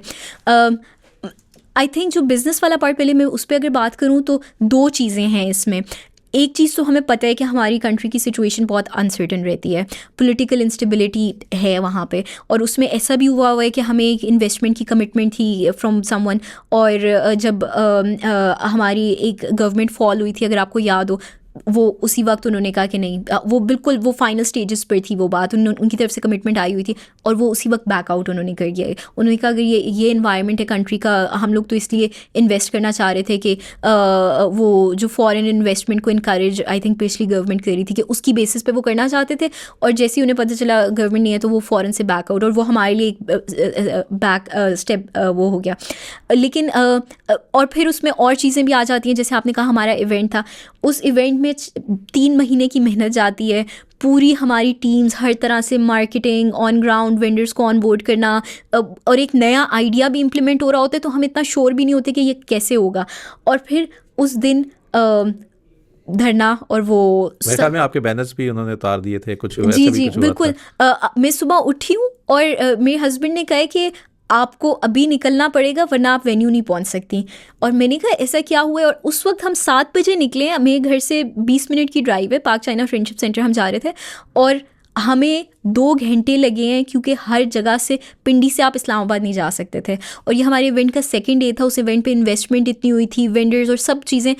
आई थिंक जो बिज़नेस वाला पार्ट, पहले मैं उस पर अगर बात करूँ तो दो चीज़ें हैं इसमें। एक चीज़ तो हमें पता है कि हमारी कंट्री की सिचुएशन बहुत अनसर्टन रहती है, पॉलिटिकल इंस्टेबिलिटी है वहाँ पे, और उसमें ऐसा भी हुआ है कि हमें एक इन्वेस्टमेंट की कमिटमेंट थी फ्रॉम समवन, और जब हमारी एक गवर्नमेंट फॉल हुई थी, अगर आपको याद हो, वो उसी वक्त उन्होंने कहा कि नहीं, वो बिल्कुल वो फाइनल स्टेजेस पर थी वो बात, उनकी तरफ से कमिटमेंट आई हुई थी, और वो उसी वक्त बैकआउट उन्होंने कर दिया है। उन्होंने कहा अगर ये इन्वायरमेंट है कंट्री का, हम लोग तो इसलिए इन्वेस्ट करना चाह रहे थे कि वो जो फॉरेन इन्वेस्टमेंट को इनकरेज आई थिंक पिछली गवर्नमेंट कर रही थी, कि उसकी बेसिस पे वो करना चाहते थे, और जैसे ही उन्हें पता चला गवर्नमेंट नहीं है तो वो फ़ौरन से बैकआउट, और वो हमारे लिए एक बैक स्टेप वो हो गया। लेकिन और फिर उसमें और चीज़ें भी आ जाती हैं, जैसे आपने कहा हमारा इवेंट था, उस इवेंट में 3 महीने की मेहनत जाती है, पूरी हमारी टीम्स हर तरह से, मार्केटिंग, ऑन ग्राउंड वेंडर्स को ऑन बोर्ड करना, और एक नया आइडिया भी इम्प्लीमेंट हो रहा होता है, तो हम इतना श्योर भी नहीं होते कि ये कैसे होगा। और फिर उस दिन धरना, और वो मेरे ख्याल में आपके बैनर्स भी उन्होंने उतार दिए थे, कुछ वैसे जी भी जी कुछ हुआ बिल्कुल। था। मैं सुबह उठी हूँ, और मेरे हस्बैंड ने कहा कि आपको अभी निकलना पड़ेगा वरना आप वेन्यू नहीं पहुंच सकती, और मैंने कहा ऐसा क्या हुआ है, और उस वक्त हम 7 बजे निकले हैं, मेरे घर से 20 मिनट की ड्राइव है, पाक चाइना फ्रेंडशिप सेंटर हम जा रहे थे, और हमें 2 घंटे लगे हैं, क्योंकि हर जगह से, पिंडी से आप इस्लामाबाद नहीं जा सकते थे, और ये हमारे इवेंट का सेकंड डे था। उस इवेंट पे इन्वेस्टमेंट इतनी हुई थी, वेंडर्स और सब चीज़ें,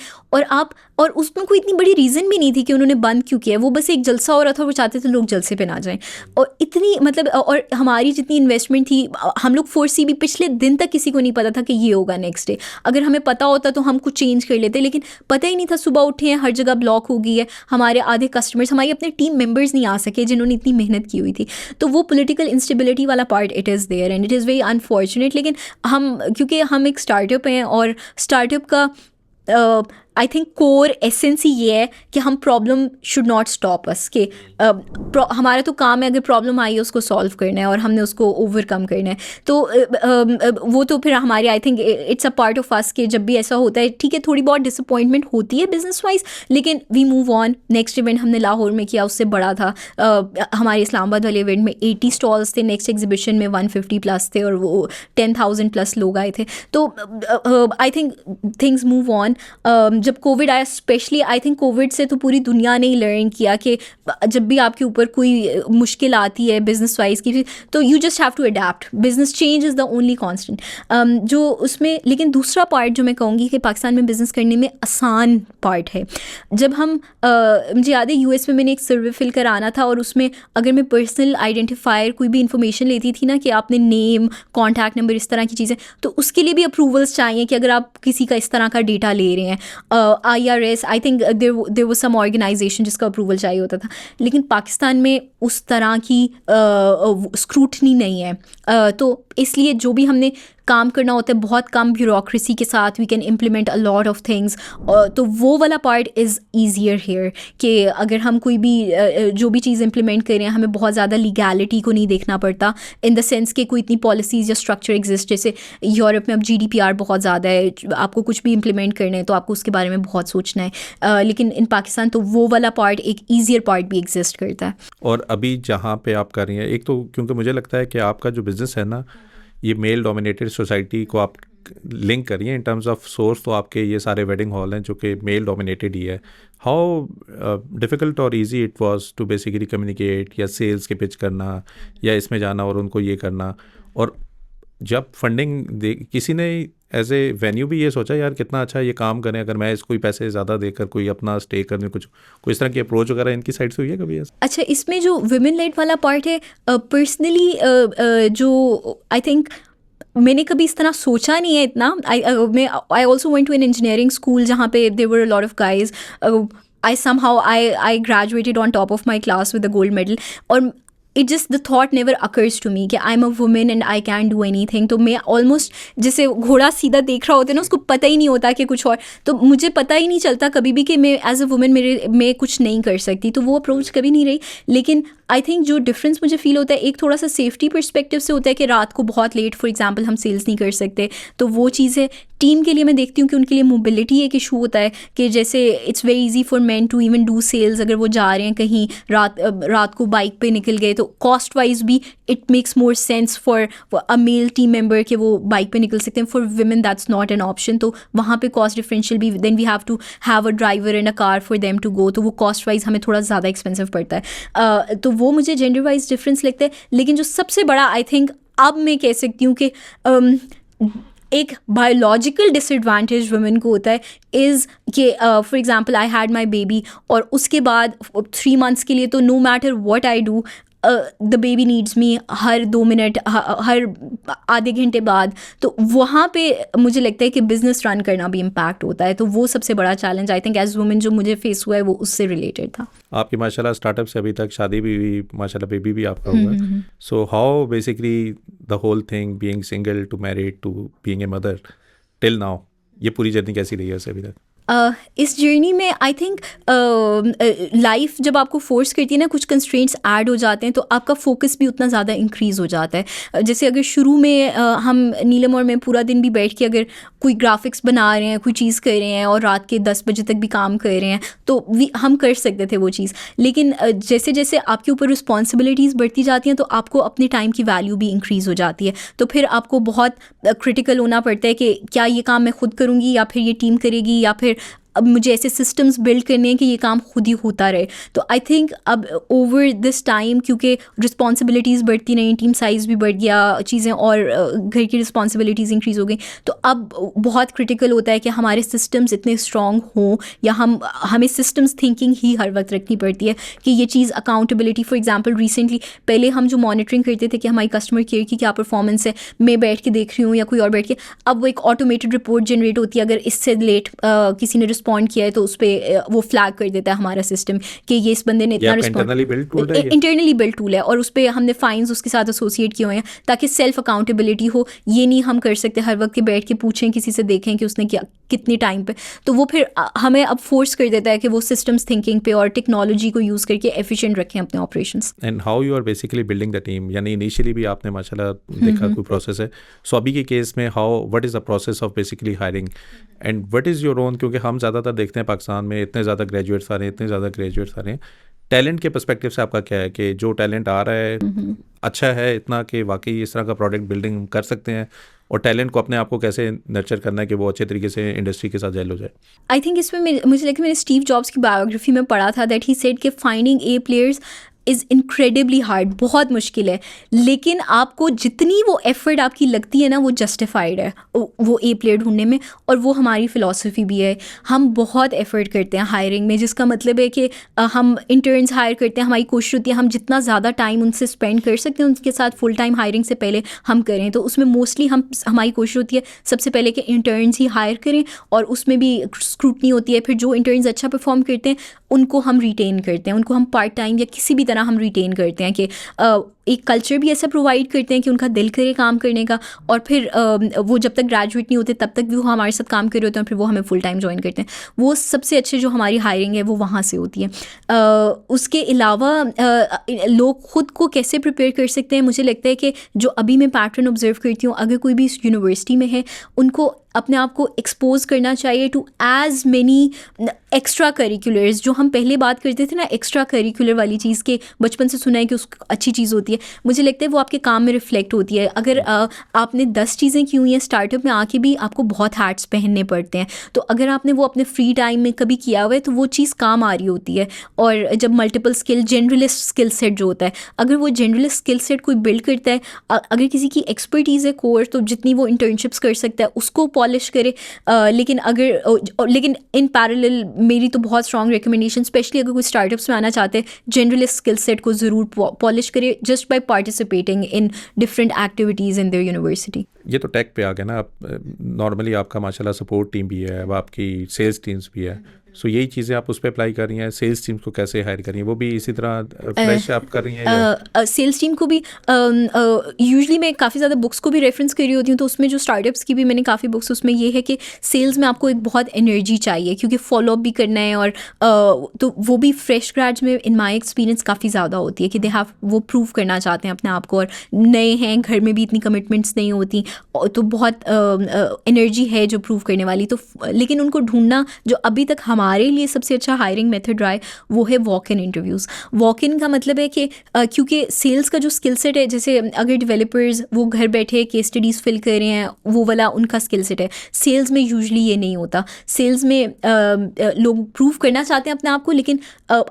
और उसमें कोई इतनी बड़ी रीज़न भी नहीं थी कि उन्होंने बंद क्यों किया है, वो बस एक जलसा हो रहा था, वो चाहते थे लोग जलसे पे ना जाएं, और इतनी मतलब, और हमारी जितनी इन्वेस्टमेंट थी, हम लोग 4C भी पिछले दिन तक किसी को नहीं पता था कि ये होगा नेक्स्ट डे। अगर हमें पता होता तो हम कुछ चेंज कर लेते, लेकिन पता ही नहीं था। सुबह उठे हैं, हर जगह ब्लॉक हो गई है, हमारे आधे कस्टमर्स, हमारे अपने टीम मेम्बर्स नहीं आ सके जिन्होंने इतनी मेहनत की हुई थी, तो वो पॉलिटिकल इंस्टेबिलिटी वाला part it is there, and it is very unfortunate. लेकिन क्योंकि हम एक स्टार्टअप हैं, और स्टार्टअप का आई थिंक कोर एसेंस ही ये है कि हम problem should not stop us, कि हमारा तो काम है अगर प्रॉब्लम आई है उसको सॉल्व करना है, और हमने उसको ओवरकम करना है। तो वो तो फिर हमारे I think it's a part of us कि जब भी ऐसा होता है, ठीक है, थोड़ी बहुत डिसअपॉइंटमेंट होती है बिजनेस वाइज, लेकिन we move on. Next event हमने लाहौर में किया, उससे बड़ा था। हमारे इस्लामाबाद वाले इवेंट में 80 स्टॉल्स थे, नेक्स्ट एग्जीबिशन में 150 प्लस थे, और वो 10,000 प्लस लोग आए थे। तो I think things move on. जब कोविड आया स्पेशली, आई थिंक कोविड से तो पूरी दुनिया ने लर्न किया कि जब भी आपके ऊपर कोई मुश्किल आती है बिजनेस वाइज की, तो you just have to adapt. Business change is the only constant जो उसमें। लेकिन दूसरा पार्ट जो मैं कहूँगी कि पाकिस्तान में बिज़नेस करने में आसान पार्ट है, जब हम मुझे याद है US में मैंने एक सर्वे फिल कराना था, और उसमें अगर मैं पर्सनल आइडेंटिफायर कोई भी इंफॉर्मेशन लेती थी ना, कि आपने नेम, कॉन्टैक्ट नंबर, इस तरह की चीज़ें, तो उसके लिए भी अप्रूवल्स चाहिए कि अगर आप किसी का इस तरह का डेटा ले रहे हैं। IRS, I think there was some organization जिसका अप्रूवल चाहिए होता था, लेकिन पाकिस्तान में उस तरह की स्क्रूटनी नहीं है। तो इसलिए जो भी हमने काम करना होता है बहुत कम ब्यूरोक्रेसी के साथ we can implement a lot of things. तो वो वाला पार्ट इज़ ईजियर हेयर कि अगर हम कोई भी जो भी चीज़ इम्प्लीमेंट कर रहे हैं हमें बहुत ज़्यादा लीगैलिटी को नहीं देखना पड़ता, इन द सेंस कि कोई इतनी पॉलिसीज़ या स्ट्रक्चर एग्जिस्ट। जैसे यूरोप में अब GDPR बहुत ज़्यादा है, आपको कुछ भी इम्प्लीमेंट करना है तो आपको उसके बारे में बहुत सोचना है, लेकिन इन पाकिस्तान तो वो वाला पार्ट एक ईजियर पार्ट भी एग्जिस्ट करता है। और अभी जहाँ पे आप कर रही हैं, एक तो क्योंकि मुझे लगता है कि आपका जो बिज़नेस है ना, ये मेल डोमिनेटेड सोसाइटी को आप लिंक करिए इन टर्म्स ऑफ सोर्स, तो आपके ये सारे वेडिंग हॉल हैं जो कि मेल डोमिनेटेड ही है। हाउ डिफ़िकल्ट और easy it was to basically communicate या सेल्स के पिच करना या इसमें जाना और उनको ये करना, और जब फंडिंग दे किसी ने एज ए वेन्यू भी ये सोचा यार कितना अच्छा ये काम करें, अगर मैं इसको पैसे ज़्यादा देकर कोई अपना स्टे करने कुछ कोई इस तरह की अप्रोच वगैरह इनकी साइड से हुई है कभी ऐसा? अच्छा, इसमें जो वुमेन लेड वाला पार्ट है, पर्सनली जो आई थिंक मैंने कभी इस तरह सोचा नहीं है इतना। I also went to an engineering school जहाँ पे there were a lot of guys. I graduated on top of my class with a gold medal, और it just the thought never occurs to me कि I'm a woman and I can't do anything। तो मैं almost जैसे घोड़ा सीधा देख रहा होता है ना, उसको पता ही नहीं होता कि कुछ और, तो मुझे पता ही नहीं चलता कभी भी कि मैं एज अ वुमेन मैं कुछ नहीं कर सकती, तो वो अप्रोच कभी नहीं रही। लेकिन आई थिंक जो डिफरेंस मुझे फील होता है एक थोड़ा सा सेफ्टी परस्पेक्टिव से होता है कि रात को बहुत लेट फॉर एग्जांपल हम सेल्स नहीं कर सकते, तो वो चीज़ है। टीम के लिए मैं देखती हूँ कि उनके लिए मोबिलिटी एक इशू होता है कि जैसे it's very easy for man to even do sales, अगर वो जा रहे हैं कहीं रात को बाइक पे निकल गए तो कॉस्ट वाइज भी it makes more sense for a male team member कि वो बाइक पे निकल सकते हैं। For women that's not an option, तो वहाँ पे कॉस्ट डिफरेंशियल भी, then we have to have a driver and a car for them to go, तो वो कॉस्ट वाइज हमें थोड़ा ज़्यादा एक्सपेंसिव पड़ता है। तो वो मुझे जेंडर वाइज डिफरेंस लगता है। लेकिन जो सबसे बड़ा आई थिंक अब मैं कह सकती हूँ कि एक बायोलॉजिकल डिसएडवांटेज वुमेन को होता है इज़ कि for example I had my baby, और उसके बाद 3 months के लिए तो no matter what I do the baby needs me हर 2 मिनट, हर आधे घंटे बाद, तो वहाँ पे मुझे लगता है कि बिज़नेस रन करना भी इम्पैक्ट होता है। तो वो सबसे बड़ा challenge I think as women जो मुझे फेस हुआ है वो उससे रिलेटेड था। आपकी माशाल्लाह स्टार्टअप से अभी तक शादी भी हुई, माशाल्लाह बेबी भी आपका हुआ है। So how basically the whole thing being single to married to being a mother till now, ये पूरी जर्नी कैसी रही है उससे अभी तक? इस जर्नी में आई थिंक लाइफ जब आपको फोर्स करती है ना, कुछ कंस्ट्रेंट्स ऐड हो जाते हैं तो आपका फोकस भी उतना ज़्यादा इंक्रीज़ हो जाता है। जैसे अगर शुरू में हम नीलम और मैं पूरा दिन भी बैठ के अगर कोई ग्राफिक्स बना रहे हैं, कोई चीज़ कर रहे हैं और रात के 10 बजे तक भी काम कर रहे हैं तो हम कर सकते थे वो चीज़। लेकिन जैसे जैसे आपके ऊपर रिस्पॉन्सिबिलिटीज़ बढ़ती जाती हैं तो आपको अपने टाइम की वैल्यू भी इंक्रीज़ हो जाती है। तो फिर आपको बहुत क्रिटिकल होना पड़ता है कि क्या ये काम मैं खुद करूँगी या फिर ये टीम करेगी, या फिर अब मुझे ऐसे सिस्टम्स बिल्ड करने हैं कि ये काम खुद ही होता रहे। तो आई थिंक अब ओवर दिस टाइम क्योंकि रिस्पॉन्सिबिलिटीज़ बढ़ती नहीं, टीम साइज़ भी बढ़ गया, चीज़ें और घर की रिस्पॉन्सिबिलिटीज़ इंक्रीज़ हो गई, तो अब बहुत क्रिटिकल होता है कि हमारे सिस्टम्स इतने स्ट्रॉन्ग हों, या हमें सिस्टम्स थिंकिंग ही हर वक्त रखनी पड़ती है कि ये चीज़ अकाउंटेबिलिटी। फॉर एग्जाम्पल रिसेंटली पहले हम जो मॉनिटरिंग करते थे कि हमारी कस्टमर केयर की क्या परफॉर्मेंस है, मैं बैठ के देख रही हूँ या कोई और बैठ के, अब वो एक ऑटोमेटेड रिपोर्ट जनरेट होती है। अगर इससे लेट किसी ने रिस्पॉन्ड किया है तो उस पर वो फ्लैग कर देता है हमारा सिस्टम कि ये इस बंदे ने इतना इंटरनली बिल्ड टूल है और उस पर हमने फाइन्स उसके साथ एसोसिएट किए हुए हैं ताकि सेल्फ अकाउंटेबिलिटी हो। ये नहीं हम कर सकते हर वक्त के बैठ के पूछें किसी से, देखें कि उसने क्या कितने टाइम पे, तो वो फिर हमें अब फोर्स कर देता है कि वो सिस्टम्स थिंकिंग पे और टेक्नोलॉजी को यूज़ करके एफिशिएंट रखें अपने operations. And how you are basically building the team, यानी इनिशियली भी आपने माशाल्लाह देखा कोई प्रोसेस है, सो अभी के केस में how what is the process of basically hiring and what is your own, क्योंकि हम ज़्यादातर देखते हैं पाकिस्तान में इतने ज़्यादा ग्रेजुएट्स आ रहे हैं, इतने ज़्यादा ग्रेजुएट्स आ रहे हैं, टैलेंट के पर्सपेक्टिव से आपका क्या है कि जो टैलेंट आ रहा है अच्छा है इतना कि वाकई इस तरह का प्रोडक्ट बिल्डिंग कर सकते हैं, और टैलेंट को अपने आप को कैसे नर्चर करना है कि वो अच्छे तरीके से इंडस्ट्री के साथ जेल हो जाए? आई थिंक इसमें मुझे लगता है मैंने स्टीव जॉब्स की बायोग्राफी में पढ़ा था दैट ही सेड कि finding A players is incredibly hard, बहुत मुश्किल है, लेकिन आपको जितनी वो एफर्ट आपकी लगती है ना वो जस्टिफाइड है वो ए प्लेयर ढूंढने में, और वो हमारी फ़िलासफ़ी भी है। हम बहुत एफर्ट करते हैं हायरिंग में, जिसका मतलब है कि हम इंटर्न्स हायर करते हैं, हमारी कोशिश होती है हम जितना ज़्यादा टाइम उनसे स्पेंड कर सकते हैं उनके साथ फुल टाइम हायरिंग से पहले हम करें। तो उसमें मोस्टली हमारी कोशिश होती है सबसे पहले कि इंटर्न्स ही हायर करें, और उसमें भी स्क्रूटनी होती है। फिर जो इंटर्न्स अच्छा परफॉर्म करते हैं उनको हम रिटेन करते हैं, उनको हम पार्ट टाइम या किसी भी तरह हम रिटेन करते हैं कि एक कल्चर भी ऐसा प्रोवाइड करते हैं कि उनका दिल करे काम करने का, और फिर वो जब तक ग्रेजुएट नहीं होते तब तक भी वो हमारे साथ काम कर रहे होते हैं, फिर वो हमें फुल टाइम ज्वाइन करते हैं। वो सबसे अच्छे जो हमारी हायरिंग है वो वहाँ से होती है। उसके अलावा लोग ख़ुद को कैसे प्रिपेयर कर सकते हैं, मुझे लगता है कि जो अभी मैं पैटर्न ऑब्जर्व करती हूँ, अगर कोई भी यूनिवर्सिटी में है उनको अपने आप को एक्सपोज करना चाहिए to as many extra curriculars. जो हम पहले बात करते थे ना एक्स्ट्रा करिकुलर वाली चीज़ के, बचपन से सुना है कि उसको अच्छी चीज़ होती है, मुझे लगता है वो आपके काम में रिफ्लेक्ट होती है। अगर आपने 10 चीज़ें की हुई हैं स्टार्टअप में आके भी, आपको बहुत हैट्स पहनने पड़ते हैं, तो अगर आपने वो अपने फ्री टाइम में कभी किया हुआ है तो वो चीज़ काम आ रही होती है। और जब multiple skill, generalist skill set जो होता है, अगर वो जनरलिस्ट स्किल सेट कोई बिल्ड करता है, अगर किसी की एक्सपर्टीज़ है कोर, तो जितनी वो इंटर्नशिप्स कर सकता है उसको पॉलिश करे। लेकिन इन पैरेलल मेरी तो बहुत स्ट्रॉन्ग रिकमेंडेशन, स्पेशली अगर कोई स्टार्टअप्स में आना चाहते हैं, जनरलिस्ट स्किल सेट को ज़रूर पॉलिश करे just by participating in different activities in their university. ये तो टेक पे आ गया ना। आप नॉर्मली आपका माशाल्लाह सपोर्ट टीम भी है, अब आपकी सेल्स टीम्स भी है, सो यही चीज़ें आप उस पर अप्लाई कर रही हैं। सेल्स टीम्स को कैसे हायर कर रही हैं, वो भी इसी तरह फ्रेश आप कर रही हैं? सेल्स टीम को भी यूजुअली मैं काफ़ी ज़्यादा बुक्स को भी रेफरेंस कर रही होती हूँ, तो उसमें जो स्टार्टअप्स की भी मैंने काफ़ी बुक्स, उसमें ये है कि सेल्स में आपको एक बहुत एनर्जी चाहिए क्योंकि फॉलोअप भी करना है, और तो वो भी फ्रेश ग्रेड्स में इन माई एक्सपीरियंस काफ़ी ज़्यादा होती है कि दे हैव, वो प्रूव करना चाहते हैं अपने आप को, और नए हैं, घर में भी इतनी कमिटमेंट्स नहीं होती, तो बहुत एनर्जी है जो प्रूव करने वाली। तो लेकिन उनको ढूंढना, जो अभी तक हमारे लिए सबसे अच्छा हायरिंग मेथड रहा है वो है walk in interviews. Walk in का मतलब है कि क्योंकि सेल्स का जो स्किल सेट है, जैसे अगर डेवलपर्स वो घर बैठे केस स्टडीज़ फिल कर रहे हैं, वो वाला उनका स्किल सेट है। सेल्स में यूजुअली ये नहीं होता। सेल्स में लोग प्रूव करना चाहते हैं अपने आप को, लेकिन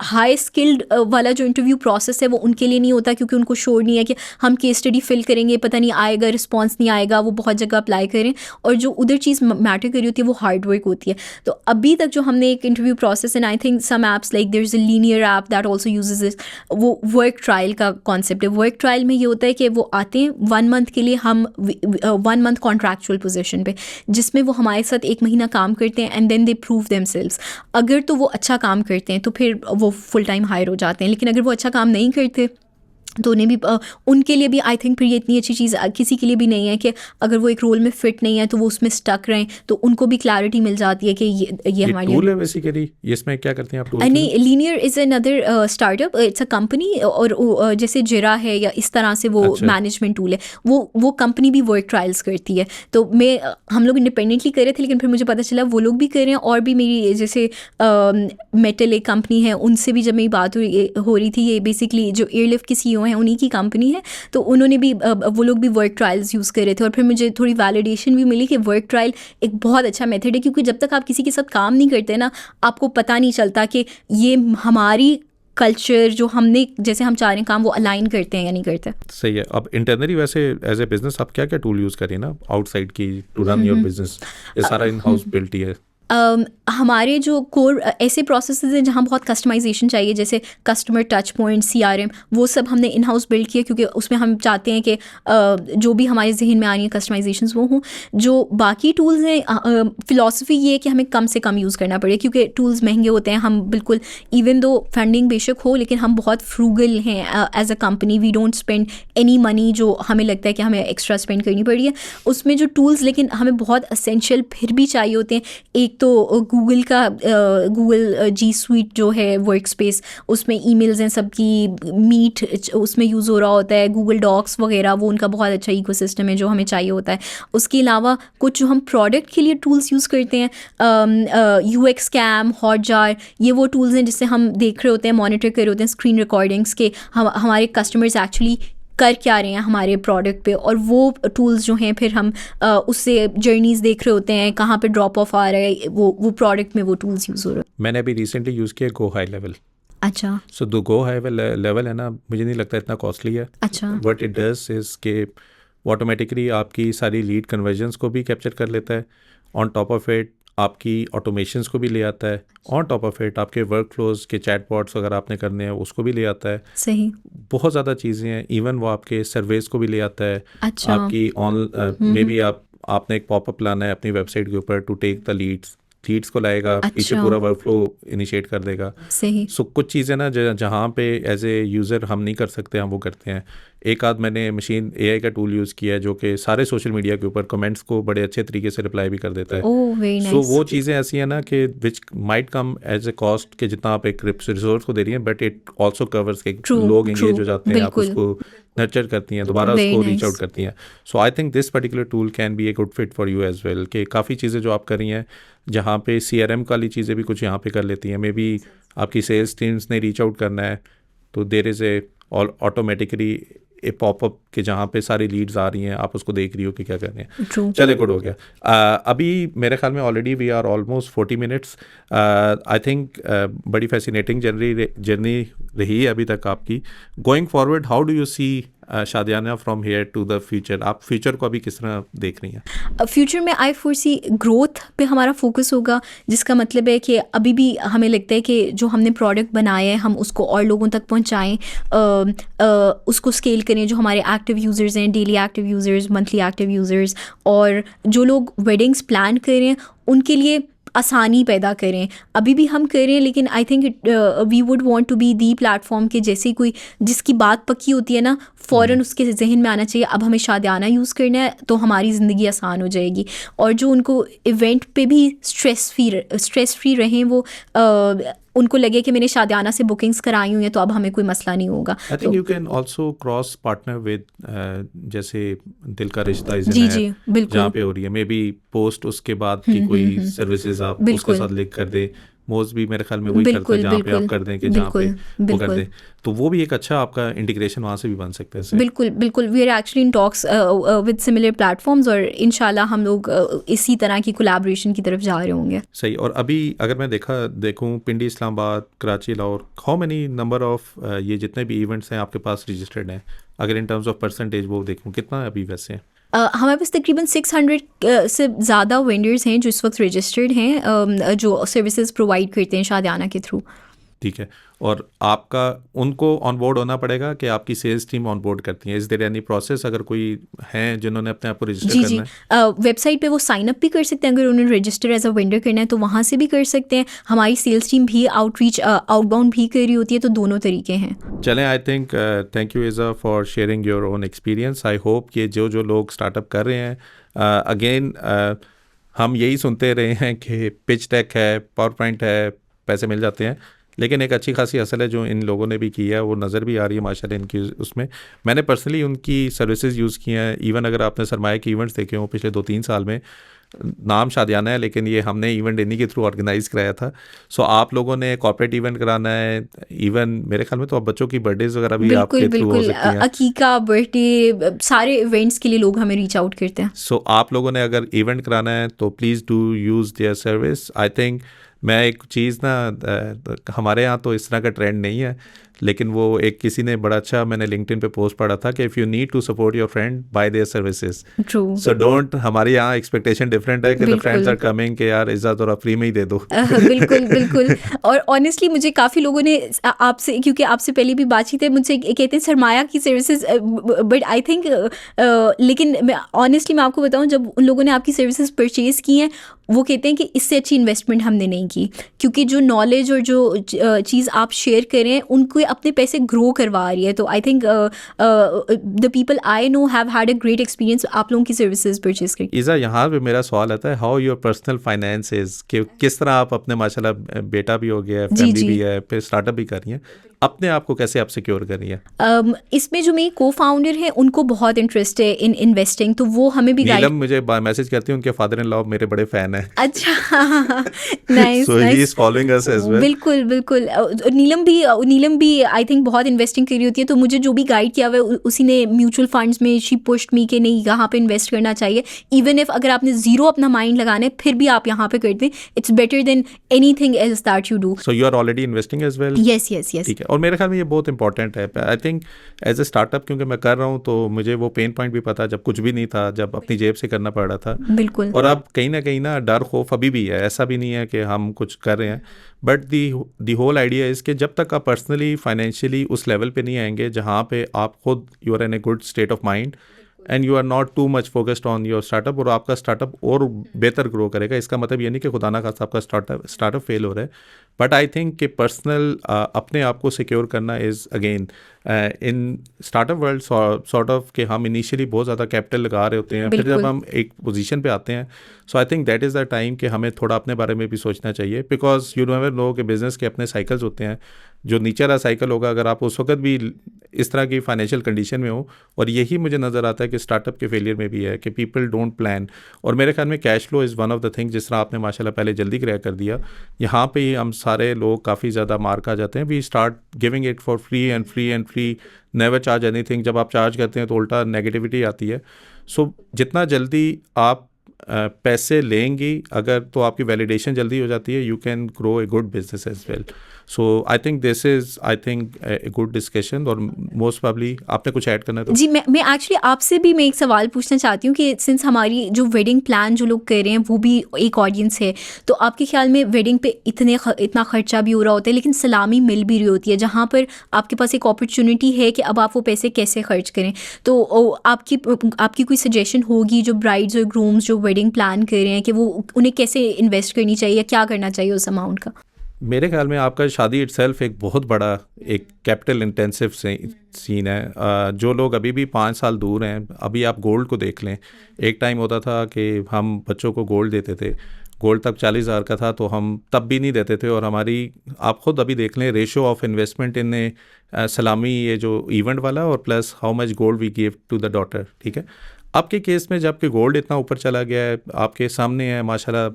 हाई स्किल्ड वाला जो इंटरव्यू प्रोसेस है वो उनके लिए नहीं होता, क्योंकि उनको श्योर नहीं है कि हम केस स्टडी फिल करेंगे, पता नहीं आएगा, रिस्पॉन्स नहीं आएगा, वो बहुत जगह अप्लाई करें, और जो उधर चीज़ मैटर कर रही होती है वो हार्ड वर्क होती है। तो अभी तक जो हमने एक interview process, and I think some apps like there is a linear app that also uses this, वो वर्क ट्रायल का कॉन्सेप्ट है। वर्क ट्रायल में ये होता है कि वो आते हैं 1 मंथ के लिए, हम 1 मंथ कॉन्ट्रैक्चुअल पोजीशन पे, जिसमें वो हमारे साथ 1 महीना काम करते हैं, and then they prove themselves. अगर तो वो अच्छा काम करते हैं तो फिर वो फुल टाइम हायर हो जाते हैं, लेकिन अगर वो अच्छा काम नहीं करते तो उन्हें भी, उनके लिए भी आई थिंक फिर ये इतनी अच्छी चीज़ किसी के लिए भी नहीं है कि अगर वो एक रोल में फिट नहीं है तो वो उसमें स्टक रहें, तो उनको भी क्लैरिटी मिल जाती है कि ये हमारे टूल है बेसिकली। इसमें क्या करते हैं आप? नहीं, linear is another startup, it's a company, और जैसे जिरा है या इस तरह से वो मैनेजमेंट टूल है, वो कंपनी भी वर्क ट्रायल्स करती है। तो हम लोग इंडिपेंडेंटली कर रहे थे, लेकिन फिर मुझे पता चला वो लोग भी कर रहे हैं, और भी मेरी जैसे मेटल एक कंपनी है, उनसे भी जब मेरी बात हो रही थी, ये बेसिकली जो एयरलिफ्ट की CEO हैं उन्हीं की कंपनी है, तो उन्होंने भी, वो लोग भी वर्क ट्रायल्स यूज़ कर रहे थे, और फिर मुझे थोड़ी वैलिडेशन भी मिली कि वर्क ट्रायल एक बहुत अच्छा मेथड है, क्योंकि जब तक आप किसी के साथ काम नहीं करते ना, आपको पता नहीं चलता कि ये हमारी कल्चर जो हमने, जैसे हम चाह रहे हैं काम, वो अलाइन करते हैं या नहीं करते। सही है। अब इंटरनली वैसे एज ए बिजनेस आप क्या क्या टूल यूज़ करें ना आउटसाइड की टू रन योर बिजनेस? ये सारा इन हाउस बिल्ट ही है। हमारे जो कोर ऐसे प्रोसेसेस हैं जहाँ बहुत कस्टमाइजेशन चाहिए, जैसे कस्टमर टच पॉइंट, CRM, वो सब हमने इन हाउस बिल्ड किया, क्योंकि उसमें हम चाहते हैं कि जो भी हमारे जहन में आ रही हैं कस्टमाइजेशंस वो हों। जो बाकी टूल्स हैं, फ़िलासफ़ी ये है कि हमें कम से कम यूज़ करना पड़े, क्योंकि टूल्स महंगे होते हैं। हम बिल्कुल, इवन दो फंडिंग बेशक हो, लेकिन हम बहुत फ्रूगल हैं as a company. We don't spend any money जो हमें लगता है कि हमें एक्स्ट्रा स्पेंड करनी पड़ी है उसमें। जो टूल्स लेकिन हमें बहुत असेंशियल फिर भी चाहिए होते हैं, एक तो गूगल का गूगल G Suite जो है वर्क स्पेस, उसमें ईमेल्स हैं सबकी, मीट उसमें यूज़ हो रहा होता है, गूगल डॉक्स वगैरह, वो उनका बहुत अच्छा इकोसिस्टम है जो हमें चाहिए होता है। उसके अलावा कुछ जो हम प्रोडक्ट के लिए टूल्स यूज़ करते हैं, UX Cam, Hotjar, ये वो टूल्स हैं जिससे हम देख रहे होते हैं, मॉनिटर कर रहे होते हैं स्क्रीन रिकॉर्डिंग्स के हमारे कस्टमर्स एक्चुअली कर क्या रहे हैं हमारे प्रोडक्ट पे, और वो टूल्स जो हैं फिर हम उससे जर्नीज़ देख रहे होते हैं, कहाँ पे ड्रॉप ऑफ आ रहा है, वो प्रोडक्ट में वो टूल्स यूज़ हो रहे हैं। मैंने अभी रिसेंटली यूज़ किया गो हाई लेवल। अच्छा so the go high level है ना, मुझे नहीं लगता इतना कॉस्टली है. अच्छा वट इट डज इज़ के ऑटोमेटिकली आपकी सारी लीड कन्वर्जन्स को भी कैप्चर कर लेता है. ऑन टॉप ऑफ इट आपकी ऑटोमेशंस को भी ले आता है. ऑन टॉप ऑफ इट आपके वर्क फ्लोज के चैटबॉट्स अगर आपने करने हैं उसको भी ले आता है. सही. बहुत ज़्यादा चीज़ें हैं. इवन वो आपके सर्वेस को भी ले आता है. अच्छा आपकी मे बी आपने एक पॉपअप लाना है अपनी वेबसाइट के ऊपर टू टेक द लीड्स को लाएगा. पीछे अच्छा. पूरा वर्क फ्लो इनिशिएट कर देगा. सही. सो कुछ चीज़ें ना जहाँ पे एज ए यूज़र हम नहीं कर सकते हम वो करते हैं. एक आध मैंने मशीन एआई का टूल यूज़ किया है जो कि सारे सोशल मीडिया के ऊपर कमेंट्स को बड़े अच्छे तरीके से रिप्लाई भी कर देता है. Oh very so nice. वो चीज़ें ऐसी हैं ना कि which might come as a cost के जितना आप एक रिसोर्स को दे रही हैं, बट इट ऑल्सो कवर्स के True, लोग एंगेज true, हो जाते हैं. आप बिल्कुल. उसको नर्चर करती हैं, दोबारा Very उसको रीच nice. आउट करती हैं. So I think this particular tool can be a good fit for you as well. कि काफ़ी चीज़ें जो आप कर रही हैं जहाँ पे CRM वाली चीज़ें भी कुछ यहाँ पे कर लेती हैं. मे बी आपकी सेल्स टीम्स ने रीच आउट करना है तो there is a automatically A popup के जहाँ पे सारी लीड्स आ रही हैं, आप उसको देख रही हो कि क्या कर रहे हैं. True. चले गुड हो गया. अभी मेरे ख्याल में already we are almost 40 minutes. I think बड़ी फैसिनेटिंग जर्नी रही है अभी तक आपकी. Going forward how do you see Shadiyana from here to the future? आप फ्यूचर को अभी किस तरह देख रही हैं? फ्यूचर में आई फोरसी ग्रोथ पे हमारा फोकस होगा, जिसका मतलब है कि अभी भी हमें लगता है कि जो हमने प्रोडक्ट बनाए हैं हम उसको और लोगों तक पहुंचाएं, उसको स्केल करें. जो हमारे एक्टिव यूज़र्स हैं, daily active users, monthly active users, और जो लोग वेडिंग्स प्लान करें उनके लिए आसानी पैदा करें. अभी भी हम करें, लेकिन I think we would want to be the platform के जैसे कोई जिसकी बात पक्की होती है ना, फ़ौरन उसके जहन में आना चाहिए अब हमें शादियाना यूज़ करना है तो हमारी ज़िंदगी आसान हो जाएगी. और जो उनको इवेंट पे भी स्ट्रेस फ्री रहें, वो उनको लगे कि मैंने शादियाना से बुकिंग्स कराई हुई हैं तो अब हमें कोई मसला नहीं होगा. I think you can also cross partner with जैसे दिल का रिश्ता इज़ जी जी बिल्कुल. जहाँ पे हो रही है, मे बी पोस्ट उसके बाद की कोई सर्विसेज आप उसके साथ लिंक कर दे. मोस्ट भी मेरे ख्याल में वही करता है जहाँ पे आप कर दें कि जहाँ पे वो कर दें, तो वो भी एक अच्छा आपका इंटीग्रेशन वहाँ से भी बन सकता है. बिल्कुल बिल्कुल. We are actually in talks with similar platforms और इंशाल्लाह हम लोग इसी तरह की कोलैबोरेशन की तरफ जा रहे होंगे. सही. और अभी अगर मैं देखूँ Pindi, Islamabad, Karachi, Lahore, how many number of ये जितने भी इवेंट्स हैं आपके पास रजिस्टर्ड हैं, अगर इन टर्म्स ऑफ परसेंटेज वो देखूँ कितना अभी वैसे हैं? हमारे पास तकरीबन 600 से ज़्यादा वेंडर्स हैं जो इस वक्त रजिस्टर्ड हैं, जो सर्विसेज प्रोवाइड करते हैं शादियाना के थ्रू. ठीक है. और आपका उनको ऑनबोर्ड होना पड़ेगा कि आपकी सेल्स टीम ऑनबोर्ड करती है? इज देयर एनी प्रोसेस अगर कोई हैं जिन्होंने अपने आप को रजिस्टर जी करना जी. है? वेबसाइट पे वो साइन अप भी कर सकते हैं. अगर उन्होंने रजिस्टर एज अ वेंडर करना है तो वहाँ से भी कर सकते हैं. हमारी सेल्स टीम भी आउटबाउंड भी कर रही होती है, तो दोनों तरीके हैं. चलें. I think thank you Iza for sharing your own experience. I hope कि जो लोग स्टार्टअप कर रहे हैं, अगेन हम यही सुनते रहे हैं कि पिच डेक है, पावर पॉइंट है, पैसे मिल जाते हैं, लेकिन एक अच्छी खासी असल है जो इन लोगों ने भी की है वो नज़र भी आ रही है माशाल्लाह इनकी. उसमें मैंने पर्सनली उनकी सर्विसेज यूज़ की हैं. इवन अगर आपने सरमाया के इवेंट्स देखे हों पिछले 2-3 साल में, नाम शादियाना है लेकिन ये हमने इवेंट इन्हीं के थ्रू ऑर्गेनाइज कराया था. सो आप लोगों ने कॉर्पोरेट इवेंट कराना है, इवन मेरे ख्याल में तो अब बच्चों की बर्थडेज वगैरह भी आपके थ्रू हो सकती हैं. अकीका, बर्थडे, सारे इवेंट्स के लिए लोग हमें रीच आउट करते हैं. सो आप लोगों ने अगर इवेंट कराना है तो please do use their service. I think मैं एक चीज़ ना, हमारे यहाँ तो इस तरह का ट्रेंड नहीं है, लेकिन वो एक किसी ने बड़ा अच्छा मैंने लिंक्डइन पे पोस्ट पढ़ा था कि if you need to support your friend by their services. True. So don't, हमारे यहाँ एक्सपेक्टेशन डिफरेंट है कि द फ्रेंड्स आर कमिंग कि यार इज़्ज़त थोड़ा फ्री में ही दे दो. बिल्कुल बिल्कुल. और ऑनेस्टली मुझे काफ़ी लोगों ने आपसे, क्योंकि आपसे पहले भी बातचीत है, मुझसे कहते हैं सरमाया की सर्विसेज, बट आई थिंक लेकिन ऑनेस्टली मैं आपको बताऊं, जब उन लोगों ने आपकी सर्विसेज परचेज़ की हैं वो कहते हैं कि इससे अच्छी इन्वेस्टमेंट हमने नहीं की, क्योंकि जो नॉलेज और जो चीज़ आप शेयर करें उनको अपने पैसे ग्रो करवा रही है. तो I think the people I know have had a great experience आप लोगों की सर्विसेज परचेज करके. इज़ा, यहाँ पे मेरा सवाल आता है, हाउ योर पर्सनल फाइनेंसेस, कि किस तरह आप अपने माशाल्लाह बेटा भी हो गया है, फैमिली भी है, फिर स्टार्टअप भी कर रही हैं, अपने आप को कैसे आप सिक्योर कर रही है? इसमें जो मेरी को फाउंडर है उनको बहुत इंटरेस्ट है इन इन्वेस्टिंग, तो वो हमें भी नीलम गाइड। मुझे मैसेज करती है, उनके फादर इन लॉ मेरे बड़े फैन हैं। अच्छा, nice so he nice. Is following us as well. बिल्कुल बिल्कुल। नीलम भी आई थिंक बहुत इन्वेस्टिंग कर रही होती है, तो मुझे जो भी गाइड किया हुआ है उसी ने म्यूचुअल फंड्स में शी पुश्ड मी कि नहीं यहाँ पे इन्वेस्ट करना चाहिए। इवन इफ अगर आपने जीरो अपना माइंड लगाना है फिर भी आप यहाँ पे कर दें, it's better than anything else that you do. So you are already investing as well? Yes yes yes. ठीक है, और मेरे ख्याल में ये बहुत इंपॉर्टेंट है। I think as a startup क्योंकि मैं कर रहा हूँ तो मुझे वो पेन पॉइंट भी पता है, जब कुछ भी नहीं था, जब अपनी जेब से करना पड़ रहा था। बिल्कुल। और अब कहीं ना डर खौफ अभी भी है, ऐसा भी नहीं है कि हम कुछ कर रहे हैं, but the whole idea is कि जब तक आप पर्सनली फाइनेंशियली उस लेवल पे नहीं आएंगे जहाँ पे आप खुद you are in a good state of mind and you are not too much focused on your startup, और आपका स्टार्टअप और बेहतर ग्रो करेगा। इसका मतलब ये नहीं कि खुदा ना खास्ता आपका स्टार्टअप फेल हो रहा है, बट आई थिंक कि पर्सनल अपने आप को सिक्योर करना is again in startup world sort of कि हम इनिशियली बहुत ज़्यादा कैपिटल लगा रहे होते हैं, फिर जब हम एक पोजीशन पे आते हैं, so I think that is the time कि हमें थोड़ा अपने बारे में भी सोचना चाहिए, बिकॉज यू नेवर नो कि बिजनेस के अपने साइकिल्स होते हैं। जो नीचे वाला साइकिल होगा, अगर आप उस वक्त भी इस तरह की फाइनेंशियल कंडीशन में हो, और यही मुझे नज़र आता है कि स्टार्टअप के फेलियर में भी है कि पीपल डोंट प्लान। और मेरे ख्याल में cash flow is one of the thing, जिस तरह आपने माशाल्लाह पहले जल्दी क्रैक कर दिया, यहाँ पे ही हम सारे लोग काफ़ी ज़्यादा मार खा जाते हैं। We start giving it for free and free and free, never charge anything. जब आप चार्ज करते हैं तो उल्टा नेगेटिविटी आती है। सो जितना जल्दी आप पैसे लेंगी अगर, तो आपकी वैलिडेशन जल्दी हो जाती है, you can grow a good business as well. So I think this is a good discussion, और मोस्ट प्रॉब्ली आपने कुछ ऐड करना है तो? जी, मैं एक्चुअली आपसे भी मैं एक सवाल पूछना चाहती हूँ कि सिंस हमारी जो वेडिंग प्लान जो लोग कर रहे हैं वो भी एक ऑडियंस है, तो आपके ख्याल में वेडिंग पे इतना खर्चा भी हो रहा होता है लेकिन सलामी मिल भी रही होती है, जहाँ पर आपके पास एक अपॉर्चुनिटी है कि अब आप वो पैसे कैसे खर्च करें, तो आपकी कोई सजेशन होगी जो ब्राइड्स और ग्रूम्स जो वेडिंग प्लान कर रहे हैं कि वो उन्हें कैसे इन्वेस्ट करनी चाहिए, क्या करना चाहिए उस अमाउंट का? मेरे ख्याल में आपका शादी इटसेल्फ एक बहुत बड़ा एक कैपिटल इंटेंसिव सीन है। जो लोग अभी भी 5 साल दूर हैं, अभी आप गोल्ड को देख लें। एक टाइम होता था कि हम बच्चों को गोल्ड देते थे, गोल्ड तब 40,000 का था, तो हम तब भी नहीं देते थे। और हमारी, आप खुद अभी देख लें, रेशो ऑफ इन्वेस्टमेंट इन सलामी, ये जो इवेंट वाला, और plus how much gold we give to the daughter. ठीक है, आपके केस में जबकि गोल्ड इतना ऊपर चला गया है, आपके सामने है माशाल्लाह,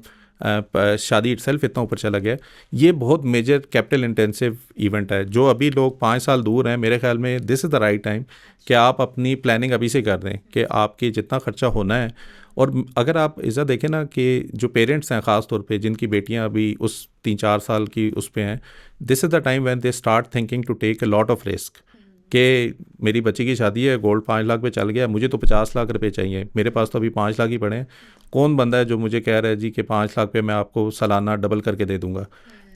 शादी इटसेल्फ इतना ऊपर चला गया, ये बहुत मेजर कैपिटल इंटेंसिव इवेंट है। जो अभी लोग 5 साल दूर हैं, मेरे ख्याल में this is the right time कि आप अपनी प्लानिंग अभी से कर दें कि आपकी जितना खर्चा होना है। और अगर आप ऐसा देखें ना कि जो पेरेंट्स हैं ख़ास तौर पे, जिनकी बेटियां अभी उस 3-4 साल की उस पे हैं, this is the time when they start thinking to take a lot of risk कि मेरी बच्ची की शादी है, गोल्ड 5 लाख पे चल गया, मुझे तो 50 लाख रुपए चाहिए, मेरे पास तो अभी 5 लाख ही पड़े हैं। कौन बंदा है जो मुझे कह रहा है जी कि 5 लाख पे मैं आपको सालाना डबल करके दे दूंगा?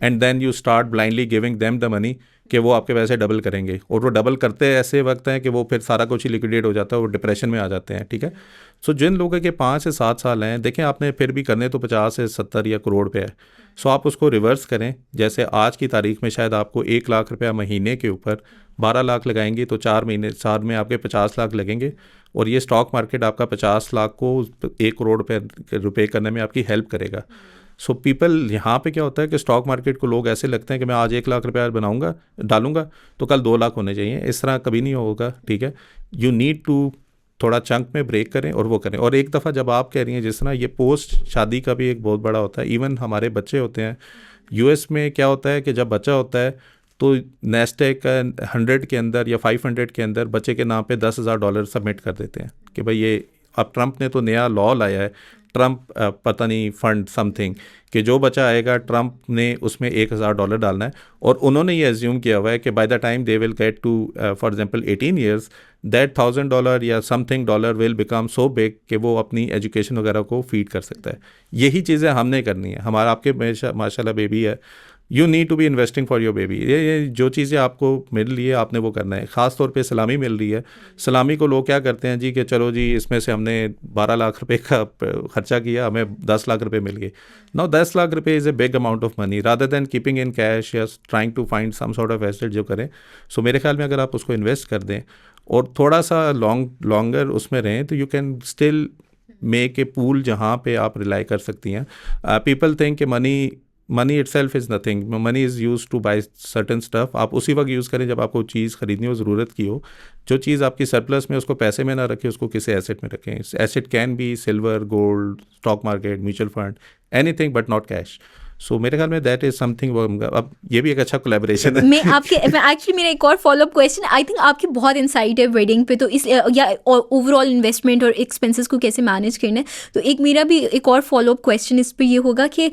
And then you start blindly giving them the money कि वो आपके पैसे डबल करेंगे, और वो डबल करते ऐसे वक्त हैं कि वो फिर सारा कुछ ही लिक्विडेट हो जाता है, वो डिप्रेशन में आ जाते हैं। ठीक है, सो जिन लोगों के 5 से 7 साल हैं, देखें आपने फिर भी करने तो 50 से 70 या करोड़ पे है, सो आप उसको रिवर्स करें। जैसे आज की तारीख में शायद आपको 1 लाख रुपया महीने के ऊपर 12 लाख लगाएंगी तो 4 महीने, साल में आपके 50 लाख लगेंगे, और ये स्टॉक मार्केट आपका 50 लाख को 1 करोड़ रुपए करने में आपकी हेल्प करेगा। सो पीपल, यहाँ पे क्या होता है कि स्टॉक मार्केट को लोग ऐसे लगते हैं कि मैं आज 1 लाख रुपया बनाऊंगा, डालूंगा तो कल 2 लाख होने चाहिए। इस तरह कभी नहीं होगा। ठीक है, यू नीड टू थोड़ा चंक में ब्रेक करें और वो करें। और एक दफ़ा जब आप कह रही हैं, जिस तरह ये पोस्ट शादी का भी एक बहुत बड़ा होता है, इवन हमारे बच्चे होते हैं यूएस में, क्या होता है कि जब बच्चा होता है तो नेस्टेक 100 के अंदर या 500 के अंदर बच्चे के नाम पे $10,000 सबमिट कर देते हैं कि भाई ये, अब ट्रंप ने तो नया लॉ लाया है, ट्रंप पता नहीं फंड समथिंग, कि जो बच्चा आएगा ट्रंप ने उसमें $1,000 डालना है, और उन्होंने ये एज्यूम किया हुआ है कि by the time they will get to for example 18 years, that $1,000 या something dollar will become so big कि वो अपनी एजुकेशन वगैरह को फीड कर सकता है। यही चीज़ें हमने करनी है। हमारा, आपके माशाल्लाह बेबी है, you need to be investing for your baby. ये जो चीज़ें आपको मिल रही है आपने वो करना है। ख़ास तौर पे सलामी मिल रही है, सलामी को लोग क्या करते हैं जी कि चलो जी इसमें से हमने 12 लाख रुपए का खर्चा किया, हमें 10 लाख रुपए मिल गए। नाउ 10 लाख रुपए is a big amount of money, rather than keeping in cash या trying to find some sort of asset जो करें। सो मेरे ख्याल में अगर आप उसको इन्वेस्ट कर दें और थोड़ा सा लॉन्गर उसमें रहें, तो you can still make a pool जहाँ पे आप रिलाई कर सकती हैं। पीपल थिंक कि money money itself is nothing, money is use to buy certain stuff. आप उसी वक्त यूज़ करें जब आपको चीज़ खरीदनी हो, ज़रूरत की हो। जो चीज़ आपकी सरप्लस में, उसको पैसे में ना रखें, उसको किसी एसेट में रखें। Asset can be silver, gold, stock market, mutual fund, anything but not cash. So मेरे ख्याल में दैट इज़ समथिंग। अब ये भी एक अच्छा कोलैबोरेशन है। मैं एक्चुअली मेरा एक और फॉलोअप क्वेश्चन, आई थिंक आपकी बहुत इंसाइट है वेडिंग पे, तो इस या ओवरऑल इन्वेस्टमेंट और एक्सपेंसेस को कैसे मैनेज करना है। तो एक मेरा भी एक और फॉलोअप क्वेश्चन इस पे ये होगा कि